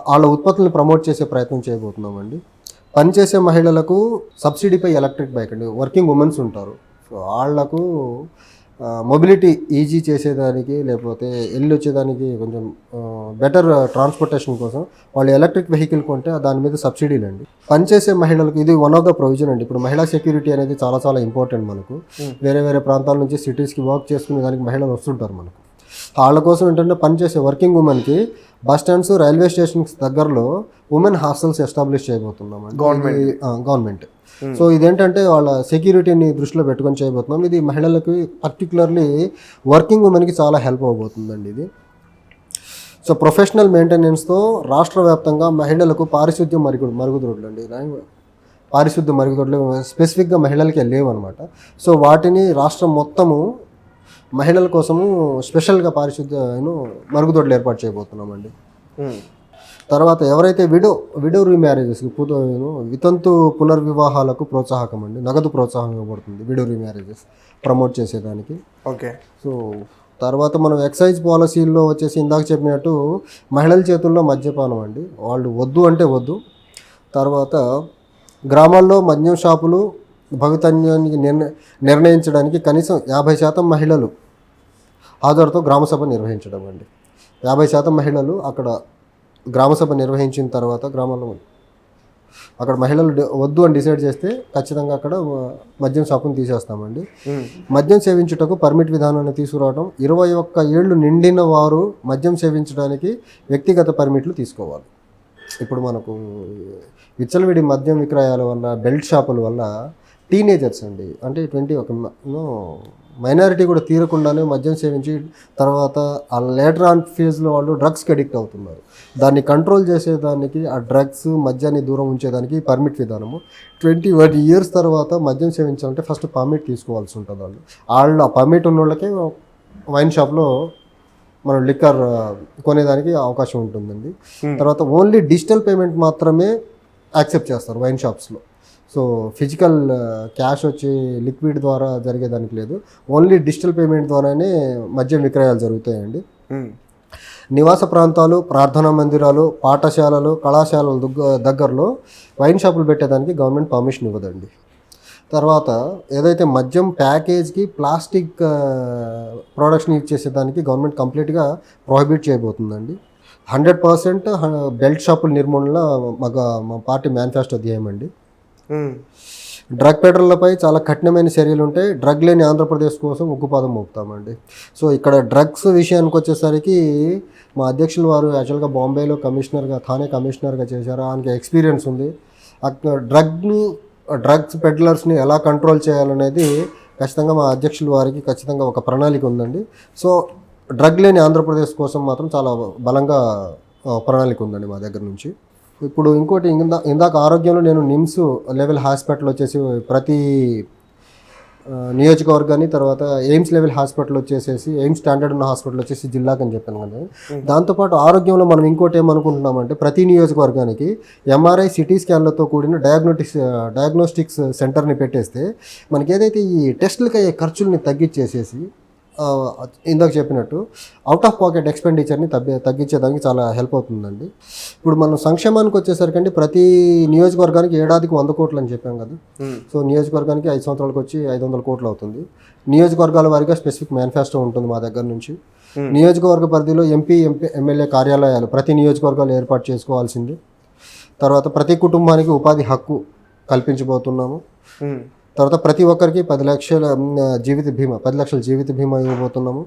Speaker 2: వాళ్ళ ఉత్పత్తులను ప్రమోట్ చేసే ప్రయత్నం చేయబోతున్నామండి. పనిచేసే మహిళలకు సబ్సిడీపై ఎలక్ట్రిక్ బైక్ అండి. వర్కింగ్ ఉమెన్స్ ఉంటారు, సో వాళ్లకు మొబిలిటీ ఈజీ చేసేదానికి లేకపోతే వెళ్ళి వచ్చేదానికి కొంచెం బెటర్ ట్రాన్స్పోర్టేషన్ కోసం వాళ్ళు ఎలక్ట్రిక్ వెహికల్ కొంటే దాని మీద సబ్సిడీలు అండి. పనిచేసే మహిళలకు ఇది వన్ ఆఫ్ ద ప్రొవిజన్ అండి. ఇప్పుడు మహిళా సెక్యూరిటీ అనేది చాలా చాలా ఇంపార్టెంట్ మనకు. వేరే ప్రాంతాల నుంచి సిటీస్కి వర్క్ చేసుకునే దానికి మహిళలు వస్తుంటారు మనకు. వాళ్ళ కోసం ఏంటంటే పనిచేసే వర్కింగ్ ఉమెన్కి బస్ స్టాండ్స్ రైల్వే స్టేషన్స్ దగ్గరలో ఉమెన్ హాస్టల్స్ ఎస్టాబ్లిష్ చేయబోతున్నాం గవర్నమెంట్. సో ఇదేంటంటే వాళ్ళ సెక్యూరిటీని దృష్టిలో పెట్టుకొని చేయబోతున్నాం. ఇది మహిళలకి పర్టికులర్లీ వర్కింగ్ ఉమెన్కి చాలా హెల్ప్ అవబోతుందండి ఇది. సో ప్రొఫెషనల్ మెయింటెనెన్స్తో రాష్ట్ర వ్యాప్తంగా మహిళలకు పారిశుద్ధ్య మరుగుదొడ్లు అండి. పారిశుద్ధ్య మరుగుదొడ్లు స్పెసిఫిక్గా మహిళలకే లేవు అనమాట. సో వాటిని రాష్ట్రం మొత్తము మహిళల కోసము స్పెషల్గా పారిశుద్ధ్య మరుగుదొడ్లు ఏర్పాటు చేయబోతున్నామండి. తర్వాత ఎవరైతే విడో రీమ్యారేజెస్ వితంతు పునర్వివాహాలకు ప్రోత్సాహకం అండి, నగదు ప్రోత్సాహం ఇవ్వబడుతుంది విడో రీమ్యారేజెస్ ప్రమోట్ చేసేదానికి.
Speaker 1: ఓకే.
Speaker 2: సో తర్వాత మనం ఎక్సైజ్ పాలసీల్లో వచ్చేసి ఇందాక చెప్పినట్టు మహిళల చేతుల్లో మద్యపానం అండి, వాళ్ళు వద్దు అంటే వద్దు. తర్వాత గ్రామాల్లో మద్యం షాపులు భవితన్యానికి నిర్ణయించడానికి కనీసం 50% మహిళలు హాజరుతో గ్రామసభ నిర్వహించడం అండి. 50% మహిళలు అక్కడ గ్రామసభ నిర్వహించిన తర్వాత గ్రామాల్లో అక్కడ మహిళలు వద్దు అని డిసైడ్ చేస్తే ఖచ్చితంగా అక్కడ మద్యం షాపును తీసేస్తామండి. మద్యం సేవించుటకు పర్మిట్ విధానాన్ని తీసుకురావడం, 21 ఏళ్ళు నిండిన వారు మద్యం సేవించడానికి వ్యక్తిగత పర్మిట్లు తీసుకోవాలి. ఇప్పుడు మనకు విచ్చలవిడి మద్యం విక్రయాల వల్ల బెల్ట్ షాపుల వల్ల టీనేజర్స్ అండి, అంటే 21 మైనారిటీ కూడా తీరకుండానే మద్యం సేవించి తర్వాత ఆ లేటర్ ఆన్ ఫేజ్లో వాళ్ళు డ్రగ్స్కి అడిక్ట్ అవుతున్నారు. దాన్ని కంట్రోల్ చేసేదానికి ఆ డ్రగ్స్ మద్యాన్ని దూరం ఉంచేదానికి పర్మిట్ విధానము. 21 years తర్వాత మద్యం సేవించాలంటే ఫస్ట్ పర్మిట్ తీసుకోవాల్సి ఉంటుంది. వాళ్ళు ఆ పర్మిట్ ఉన్న వాళ్ళకే వైన్ షాప్లో మనం లిక్కర్ కొనేదానికి అవకాశం ఉంటుందండి. తర్వాత ఓన్లీ డిజిటల్ పేమెంట్ మాత్రమే యాక్సెప్ట్ చేస్తారు వైన్ షాప్స్లో. సో ఫిజికల్ క్యాష్ వచ్చి లిక్విడ్ ద్వారా జరిగేదానికి లేదు, ఓన్లీ డిజిటల్ పేమెంట్ ద్వారానే మద్యం విక్రయాలు జరుగుతాయండి. నివాస ప్రాంతాలు, ప్రార్థనా మందిరాలు, పాఠశాలలు, కళాశాలల దగ్గరలో వైన్ షాపులు పెట్టేదానికి గవర్నమెంట్ పర్మిషన్ ఇవ్వదండి. తర్వాత ఏదైతే మద్యం ప్యాకేజ్కి ప్లాస్టిక్ ప్రొడక్షన్ యూజ్ చేసేదానికి గవర్నమెంట్ కంప్లీట్గా ప్రొహిబిట్ చేయబోతుందండి. 100% బెల్ట్ షాపుల నిర్మూలన మా పార్టీ మేనిఫెస్టో ధ్యేయం అండి. డ్రగ్ పెడ్లర్లపై చాలా కఠినమైన చర్యలు ఉంటాయి. డ్రగ్ లేని ఆంధ్రప్రదేశ్ కోసం ఉక్కుపాదం మోపుతామండి. సో ఇక్కడ డ్రగ్స్ విషయానికి వచ్చేసరికి మా అధ్యక్షులు వారు యాక్చువల్గా బాంబేలో థానే కమిషనర్గా చేశారు, ఆయనకి ఎక్స్పీరియన్స్ ఉంది. అక్కడ డ్రగ్స్ పెడ్లర్స్ని ఎలా కంట్రోల్ చేయాలనేది ఖచ్చితంగా మా అధ్యక్షుల వారికి ఖచ్చితంగా ఒక ప్రణాళిక ఉందండి. సో డ్రగ్ లేని ఆంధ్రప్రదేశ్ కోసం మాత్రం చాలా బలంగా ప్రణాళిక ఉందండి మా దగ్గర నుంచి. ఇప్పుడు ఇంకోటి ఇందాక ఆరోగ్యంలో నేను నిమ్స్ లెవెల్ హాస్పిటల్ వచ్చేసి ప్రతి నియోజకవర్గాన్ని, తర్వాత ఎయిమ్స్ లెవెల్ హాస్పిటల్ వచ్చేసేసి ఎయిమ్స్ స్టాండర్డ్ ఉన్న హాస్పిటల్ వచ్చేసి జిల్లాకి అని చెప్పాను కదా. దాంతోపాటు ఆరోగ్యంలో మనం ఇంకోటి ఏమనుకుంటున్నామంటే ప్రతి నియోజకవర్గానికి ఎంఆర్ఐ సిటీ స్కాన్లతో కూడిన డయాగ్నోస్టిక్స్ సెంటర్ని పెట్టేస్తే మనకి ఏదైతే ఈ టెస్టులకి అయ్యే ఖర్చుల్ని తగ్గించేసేసి ఇందాక చెప్పినట్టు అవుట్ ఆఫ్ పాకెట్ ఎక్స్పెండిచర్ని తగ్గించేదానికి చాలా హెల్ప్ అవుతుందండి. ఇప్పుడు మనం సంక్షేమానికి వచ్చేసరికి ప్రతి నియోజకవర్గానికి ఏడాదికి 100 కోట్లు అని చెప్పాం కదా. సో నియోజకవర్గానికి 5 సంవత్సరాలకు వచ్చి 500 కోట్లు అవుతుంది. నియోజకవర్గాల వారిగా స్పెసిఫిక్ మేనిఫెస్టో ఉంటుంది మా దగ్గర నుంచి. నియోజకవర్గ పరిధిలో ఎంపీ ఎమ్మెల్యే కార్యాలయాలు ప్రతి నియోజకవర్గాలు ఏర్పాటు చేసుకోవాల్సింది. తర్వాత ప్రతి కుటుంబానికి ఉపాధి హక్కు కల్పించబోతున్నాము. తర్వాత ప్రతి ఒక్కరికి 10 లక్షల జీవిత బీమా 10 లక్షల జీవిత బీమా ఇవ్వబోతున్నాము.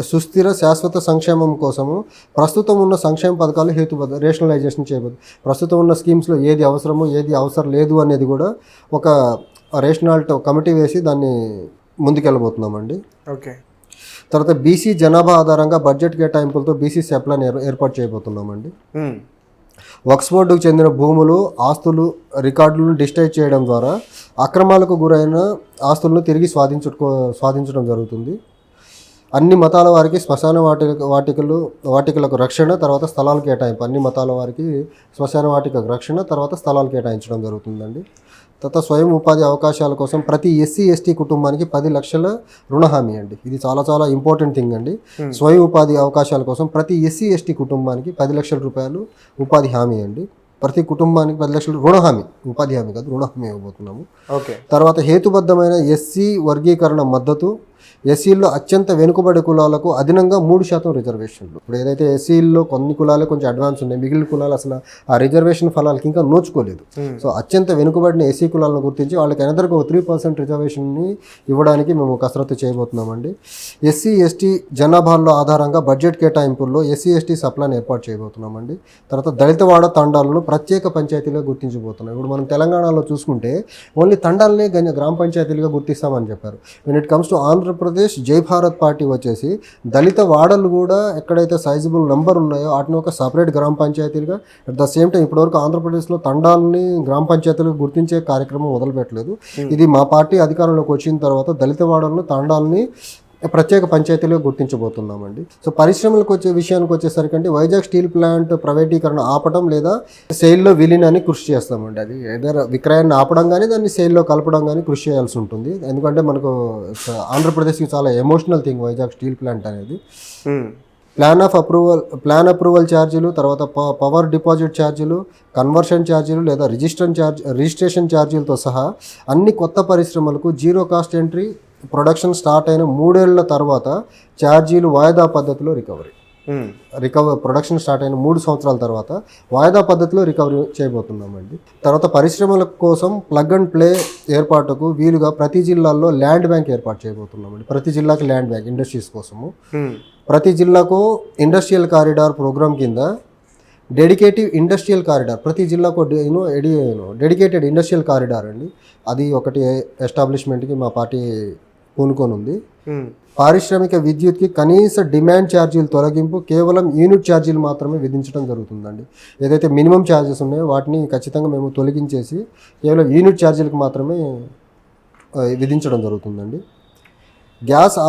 Speaker 2: సుస్థిర శాశ్వత సంక్షేమం కోసము ప్రస్తుతం ఉన్న సంక్షేమ పథకాలు హేతుబద్ధ రేషనలైజేషన్ చేయబోదు. ప్రస్తుతం ఉన్న స్కీమ్స్లో ఏది అవసరమో ఏది అవసరం లేదు అనేది కూడా ఒక రేషనాలిటీ కమిటీ వేసి దాన్ని ముందుకెళ్ళబోతున్నామండి.
Speaker 1: ఓకే.
Speaker 2: తర్వాత బీసీ జనాభా ఆధారంగా బడ్జెట్ కేటాయింపులతో బీసీ సెప్లాన్ ఏర్పాటు చేయబోతున్నామండి. వక్ఫ్ బోర్డుకు చెందిన భూములు రికార్డులను డిజిటైజ్ చేయడం ద్వారా అక్రమాలకు గురైన ఆస్తులను తిరిగి స్వాధించడం జరుగుతుంది. అన్ని మతాల వారికి శ్మశాన వాటికలకు రక్షణ, తర్వాత స్థలాలు కేటాయింపు. అన్ని మతాల వారికి శ్మశాన వాటికకు రక్షణ, తర్వాత స్థలాలు కేటాయించడం జరుగుతుందండి. తర్వాత స్వయం ఉపాధి అవకాశాల కోసం ప్రతి ఎస్సీ ఎస్టీ కుటుంబానికి 10 లక్షల రుణ హామీ అండి. ఇది చాలా చాలా ఇంపార్టెంట్ థింగ్ అండి. స్వయం ఉపాధి అవకాశాల కోసం ప్రతి ఎస్సీ ఎస్టీ కుటుంబానికి 10 లక్షల రూపాయలు ఉపాధి హామీ అండి. ప్రతి కుటుంబానికి 10 లక్షలు రుణ హామీ, ఉపాధి హామీ కాదు, రుణ హామీ ఇవ్వబోతున్నాము.
Speaker 1: ఓకే.
Speaker 2: తర్వాత హేతుబద్ధమైన ఎస్సీ వర్గీకరణ మద్దతు. ఎస్సీల్లో అత్యంత వెనుకబడి కులాలకు అదనంగా 3% రిజర్వేషన్లు. ఇప్పుడు ఏదైతే ఎస్సీల్లో కొన్ని కులాలే కొంచెం అడ్వాన్స్ ఉన్నాయి, మిగిలిన కులాలు అసలు ఆ రిజర్వేషన్ ఫలాలకి ఇంకా నోచుకోలేదు. సో అత్యంత వెనుకబడిన ఎస్సీ కులాలను గుర్తించి వాళ్ళకి ఎనదరకు 3% రిజర్వేషన్ని ఇవ్వడానికి మేము కసరత్తు చేయబోతున్నామండి. ఎస్సీ ఎస్టీ జనాభాలో ఆధారంగా బడ్జెట్ కేటాయింపుల్లో ఎస్సీ ఎస్టీ సప్లాన్ ఏర్పాటు చేయబోతున్నామండి. తర్వాత దళితవాడ తండాలను ప్రత్యేక పంచాయతీలుగా గుర్తించబోతున్నాం. ఇప్పుడు మనం తెలంగాణలో చూసుకుంటే ఓన్లీ తండాలనే గ్రామ పంచాయతీలుగా గుర్తిస్తామని చెప్పారు. When it comes to Andhra Pradesh జై భారత్ పార్టీ వచ్చేసి దళిత వాడలు కూడా ఎక్కడైతే సైజబుల్ నెంబర్ ఉన్నాయో వాటిని ఒక సపరేట్ గ్రామ పంచాయతీలుగా, అట్ ద సేమ్ టైం ఇప్పటివరకు ఆంధ్రప్రదేశ్లో తండాలని గ్రామ పంచాయతీలుగా గుర్తించే కార్యక్రమం మొదలుపెట్టలేదు. ఇది మా పార్టీ అధికారంలోకి వచ్చిన తర్వాత దళిత వాడలను తండాలని ప్రత్యేక పంచాయతీలుగా గుర్తించబోతున్నామండి. సో పరిశ్రమలకు విషయానికి వచ్చేసరికి అంటే వైజాగ్ స్టీల్ ప్లాంట్ ప్రైవేటీకరణ ఆపడం లేదా సేల్లో విలీనాన్ని కృషి చేస్తామండి. అది ఏదైనా విక్రయాన్ని ఆపడం కానీ దాన్ని సేల్లో కలపడం కానీ కృషి చేయాల్సి ఉంటుంది. ఎందుకంటే మనకు ఆంధ్రప్రదేశ్కి చాలా emotional thing Vizag steel plant అనేది. ప్లాన్ అప్రూవల్ ఛార్జీలు, తర్వాత పవర్ డిపాజిట్ ఛార్జీలు, కన్వర్షన్ ఛార్జీలు లేదా రిజిస్ట్రేషన్ ఛార్జీలతో సహా అన్ని కొత్త పరిశ్రమలకు zero cost entry, production start అయిన 3 ఏళ్ల తర్వాత ఛార్జీలు వాయిదా పద్ధతిలో ప్రొడక్షన్ స్టార్ట్ అయిన 3 సంవత్సరాల తర్వాత వాయిదా పద్ధతిలో రికవరీ చేయబోతున్నామండి. తర్వాత పరిశ్రమల కోసం ప్లగ్ అండ్ ప్లే ఏర్పాటుకు వీలుగా ప్రతి జిల్లాల్లో ల్యాండ్ బ్యాంక్ ఏర్పాటు చేయబోతున్నామండి. ప్రతి జిల్లాకి ల్యాండ్ బ్యాంక్ ఇండస్ట్రీస్ కోసము. ప్రతి జిల్లాకు ఇండస్ట్రియల్ కారిడార్ ప్రోగ్రామ్ కింద డెడికేటివ్ ఇండస్ట్రియల్ కారిడార్, ప్రతి జిల్లాకు డెడికేటెడ్ ఇండస్ట్రియల్ కారిడార్ అండి. అది ఒకటి ఎస్టాబ్లిష్మెంట్కి మా పార్టీ పూనుకొని ఉంది. పారిశ్రామిక విద్యుత్కి కనీస డిమాండ్ ఛార్జీలు తొలగింపు, కేవలం యూనిట్ ఛార్జీలు మాత్రమే విధించడం జరుగుతుందండి. ఏదైతే మినిమం ఛార్జెస్ ఉన్నాయో వాటిని ఖచ్చితంగా మేము తొలగించేసి కేవలం యూనిట్ ఛార్జీలకు మాత్రమే విధించడం జరుగుతుందండి. గ్యాస్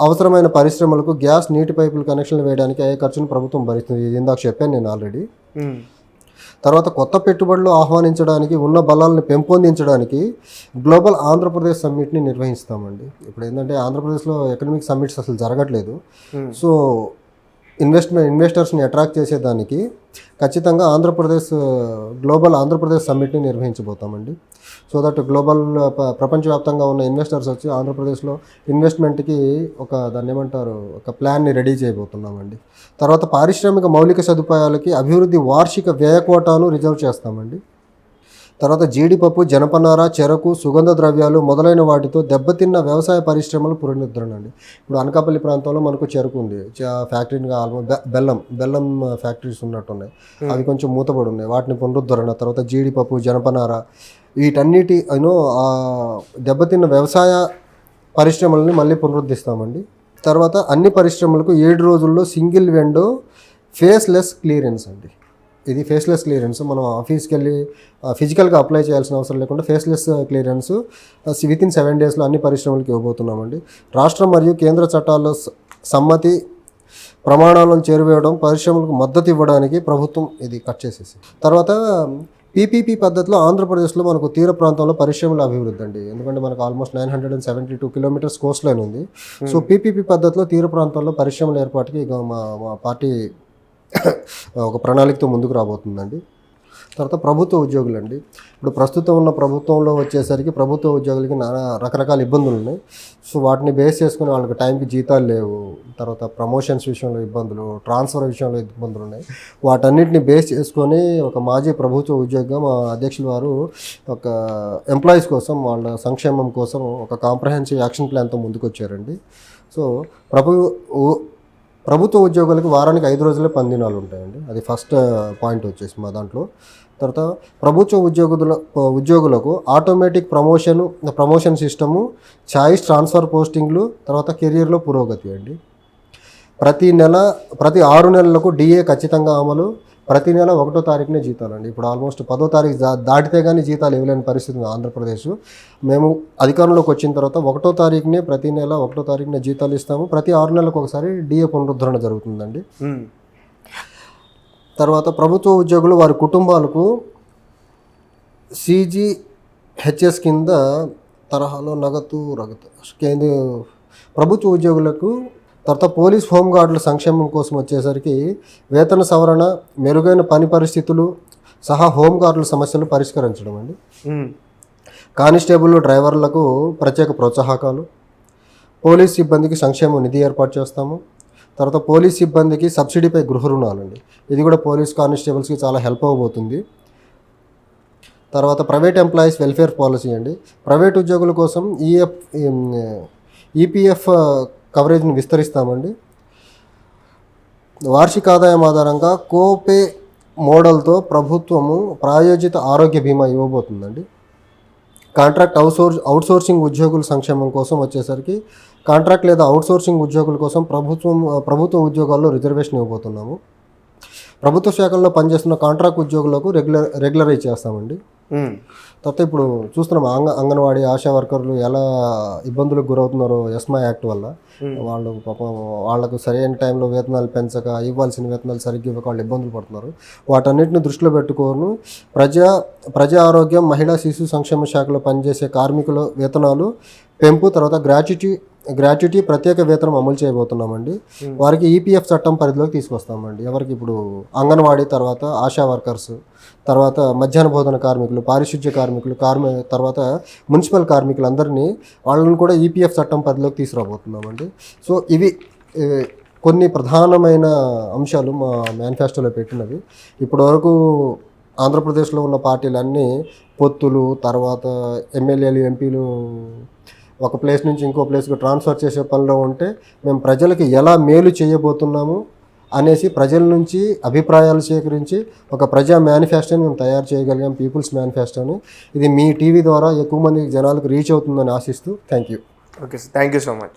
Speaker 2: అవసరమైన పరిశ్రమలకు గ్యాస్, నీటి పైపులు కనెక్షన్లు వేయడానికి అయ్యే ఖర్చును ప్రభుత్వం భరిస్తుంది. ఇది ఇందాక చెప్పాను నేను ఆల్రెడీ. తర్వాత కొత్త పెట్టుబడులు ఆహ్వానించడానికి, ఉన్న బలాలను పెంపొందించడానికి గ్లోబల్ ఆంధ్రప్రదేశ్ సమ్మిట్ని నిర్వహిస్తామండి. ఇప్పుడు ఏంటంటే ఆంధ్రప్రదేశ్లో ఎకనామిక్ సమ్మిట్స్ అసలు జరగట్లేదు. సో ఇన్వెస్టర్స్ని అట్రాక్ట్ చేసేదానికి ఖచ్చితంగా global Andhra Pradesh సమ్మిట్ని నిర్వహించబోతామండి. So that global ప్రపంచవ్యాప్తంగా ఉన్న ఇన్వెస్టర్స్ వచ్చి ఆంధ్రప్రదేశ్లో ఇన్వెస్ట్మెంట్కి దాన్ని ఏమంటారు ఒక ప్లాన్ని రెడీ చేయబోతున్నామండి. తర్వాత పారిశ్రామిక మౌలిక సదుపాయాలకి అభివృద్ధి వార్షిక వ్యయ కోటాను రిజర్వ్ చేస్తామండి. తర్వాత జీడిపప్పు, జనపనార, చెరకు, సుగంధ ద్రవ్యాలు మొదలైన వాటితో దెబ్బతిన్న వ్యవసాయ పరిశ్రమలు పునరుద్ధరణ అండి. ఇప్పుడు అనకాపల్లి ప్రాంతంలో మనకు చెరకు ఉంది, ఫ్యాక్టరీగా ఆల్మోస్ట్ బెల్లం ఫ్యాక్టరీస్ ఉన్నట్టున్నాయి, అవి కొంచెం మూతపడి ఉన్నాయి, వాటిని పునరుద్ధరణ. తర్వాత జీడిపప్పు, జనపనార, వీటన్నిటి దెబ్బతిన్న వ్యవసాయ పరిశ్రమలని మళ్ళీ పునరుద్ధరిస్తామండి. తర్వాత అన్ని పరిశ్రమలకు 7 రోజుల్లో సింగిల్ విండో ఫేస్లెస్ క్లియరెన్స్ అండి. ఇది ఫేస్లెస్ క్లియరెన్స్. మనం ఆఫీస్కి వెళ్ళి ఫిజికల్గా అప్లై చేయాల్సిన అవసరం లేకుండా ఫేస్లెస్ క్లియరెన్స్ వితిన్ 7 డేస్లో అన్ని పరిశ్రమలకు ఇవ్వబోతున్నామండి. రాష్ట్రం మరియు కేంద్ర చట్టాల్లో సమ్మతి ప్రమాణాలను చేరువేయడం, పరిశ్రమలకు మద్దతు ఇవ్వడానికి ప్రభుత్వం ఇది కట్ చేసేసి. తర్వాత పీపీపీ పద్ధతిలో ఆంధ్రప్రదేశ్లో మనకు తీర ప్రాంతంలో పరిశ్రమల అభివృద్ధి అండి. ఎందుకంటే మనకు ఆల్మోస్ట్ 972 కిలోమీటర్స్ కోస్ట్ లైన్ ఉంది. సో పీపీపీ పద్ధతిలో తీర ప్రాంతాల్లో పరిశ్రమల ఏర్పాటుకి ఇక మా పార్టీ ఒక ప్రణాళికతో ముందుకు రాబోతుందండి. తర్వాత ప్రభుత్వ ఉద్యోగులు అండి. ఇప్పుడు ప్రస్తుతం ఉన్న ప్రభుత్వంలో వచ్చేసరికి ప్రభుత్వ ఉద్యోగులకి నానా రకరకాల ఇబ్బందులు ఉన్నాయి. సో వాటిని బేస్ చేసుకుని వాళ్ళకి టైంకి జీతాలు లేవు, తర్వాత ప్రమోషన్స్ విషయంలో ఇబ్బందులు, ట్రాన్స్ఫర్ విషయంలో ఇబ్బందులు ఉన్నాయి. వాటన్నిటిని బేస్ చేసుకొని ఒక మాజీ ప్రభుత్వ ఉద్యోగిగా మా అధ్యక్షులు వారు ఒక ఎంప్లాయీస్ కోసం, వాళ్ళ సంక్షేమం కోసం ఒక కాంప్రహెన్సివ్ యాక్షన్ ప్లాన్తో ముందుకు వచ్చారండి. సో ప్రభుత్వ ఉద్యోగులకు వారానికి 5 రోజులే 10 దినాలు ఉంటాయండి. అది ఫస్ట్ పాయింట్ వచ్చేసి మా దాంట్లో. తర్వాత ప్రభుత్వ ఉద్యోగులకు automatic promotion system, choice transfer పోస్టింగ్లు, తర్వాత కెరీర్లో పురోగతి అండి. ప్రతి 6 నెలలకు డిఏ ఖచ్చితంగా అమలు, ప్రతి నెల 1వ తారీఖునే జీతాలండి. ఇప్పుడు ఆల్మోస్ట్ 10వ తారీఖు దాటితే కానీ జీతాలు ఇవ్వలేని పరిస్థితి ఉంది ఆంధ్రప్రదేశ్. మేము అధికారంలోకి వచ్చిన తర్వాత 1వ తారీఖునే, ప్రతి నెల 1వ తారీఖునే జీతాలు ఇస్తాము. ప్రతి 6 నెలలకు ఒకసారి డిఏ పునరుద్ధరణ జరుగుతుందండి. తర్వాత ప్రభుత్వ ఉద్యోగులు వారి కుటుంబాలకు CGHS కింద తరహాలో నగదు ప్రభుత్వ ఉద్యోగులకు, తర్వాత పోలీస్ హోంగార్డుల సంక్షేమం కోసం వచ్చేసరికి వేతన సవరణ, మెరుగైన పని పరిస్థితులు సహా హోంగార్డుల సమస్యలు పరిష్కరించడం అండి. కానిస్టేబుల్ డ్రైవర్లకు ప్రత్యేక ప్రోత్సాహకాలు, పోలీస్ సిబ్బందికి సంక్షేమ నిధి ఏర్పాటు చేస్తాము. తర్వాత పోలీస్ సిబ్బందికి సబ్సిడీపై గృహ రుణాలండి. ఇది కూడా పోలీస్ కానిస్టేబుల్స్కి చాలా హెల్ప్ అవ్వబోతుంది. తర్వాత ప్రైవేట్ ఎంప్లాయీస్ వెల్ఫేర్ పాలసీ అండి. ప్రైవేట్ ఉద్యోగుల కోసం EPF కవరేజ్ని విస్తరిస్తామండి. వార్షిక ఆదాయం ఆధారంగా కోపే మోడల్తో ప్రభుత్వము ప్రాయోజిత ఆరోగ్య బీమా ఇవ్వబోతుందండి. కాంట్రాక్ట్ అవుట్సోర్సింగ్ ఉద్యోగుల సంక్షేమం కోసం వచ్చేసరికి కాంట్రాక్ట్ లేదా అవుట్సోర్సింగ్ ఉద్యోగుల కోసం ప్రభుత్వ ఉద్యోగాల్లో రిజర్వేషన్ ఇవ్వబోతున్నాము. ప్రభుత్వ శాఖల్లో పనిచేస్తున్న కాంట్రాక్ట్ ఉద్యోగులకు రెగ్యులరైజ్ చేస్తామండి. తర్వాత ఇప్పుడు చూస్తున్నాం అంగన్వాడీ ఆశా వర్కర్లు ఎలా ఇబ్బందులకు గురవుతున్నారో ఎస్మా యాక్ట్ వల్ల. వాళ్ళు పాపం వాళ్ళకు సరైన టైంలో వేతనాలు పెంచక, ఇవ్వాల్సిన వేతనాలు సరిగ్గా ఇవ్వక వాళ్ళు ఇబ్బందులు పడుతున్నారు. వాటన్నిటిని దృష్టిలో పెట్టుకోను ప్రజా ఆరోగ్యం, మహిళా శిశు సంక్షేమ శాఖలో పనిచేసే కార్మికుల వేతనాలు పెంపు, తర్వాత గ్రాట్యుటీ ప్రత్యేక వేతనం అమలు చేయబోతున్నామండి. వారికి EPF చట్టం పరిధిలోకి తీసుకొస్తామండి. ఎవరికి ఇప్పుడు అంగన్వాడీ, తర్వాత ఆశా వర్కర్స్, తర్వాత మధ్యాహ్న భోజన కార్మికులు, పారిశుద్ధ్య కార్మికులు, తర్వాత మున్సిపల్ కార్మికులందరినీ వాళ్ళని కూడా EPF చట్టం పరిధిలోకి తీసుకురాబోతున్నామండి. సో ఇవి కొన్ని ప్రధానమైన అంశాలు మా మేనిఫెస్టోలో పెట్టినవి. ఇప్పటివరకు ఆంధ్రప్రదేశ్లో ఉన్న పార్టీలన్నీ పొత్తులు, తర్వాత ఎమ్మెల్యేలు, ఎంపీలు ఒక ప్లేస్ నుంచి ఇంకో ప్లేస్కి ట్రాన్స్ఫర్ చేసే పనిలో ఉంటే, మేము ప్రజలకి ఎలా మేలు చేయబోతున్నాము అనేసి ప్రజల నుంచి అభిప్రాయాలు సేకరించి ఒక ప్రజా మేనిఫెస్టోని మేము తయారు చేయగలిగాం, పీపుల్స్ మేనిఫెస్టోని. ఇది మీ టీవీ ద్వారా ఎక్కువ మంది జనాలకు రీచ్ అవుతుందని ఆశిస్తూ thank you.
Speaker 1: Okay sir, thank you so much.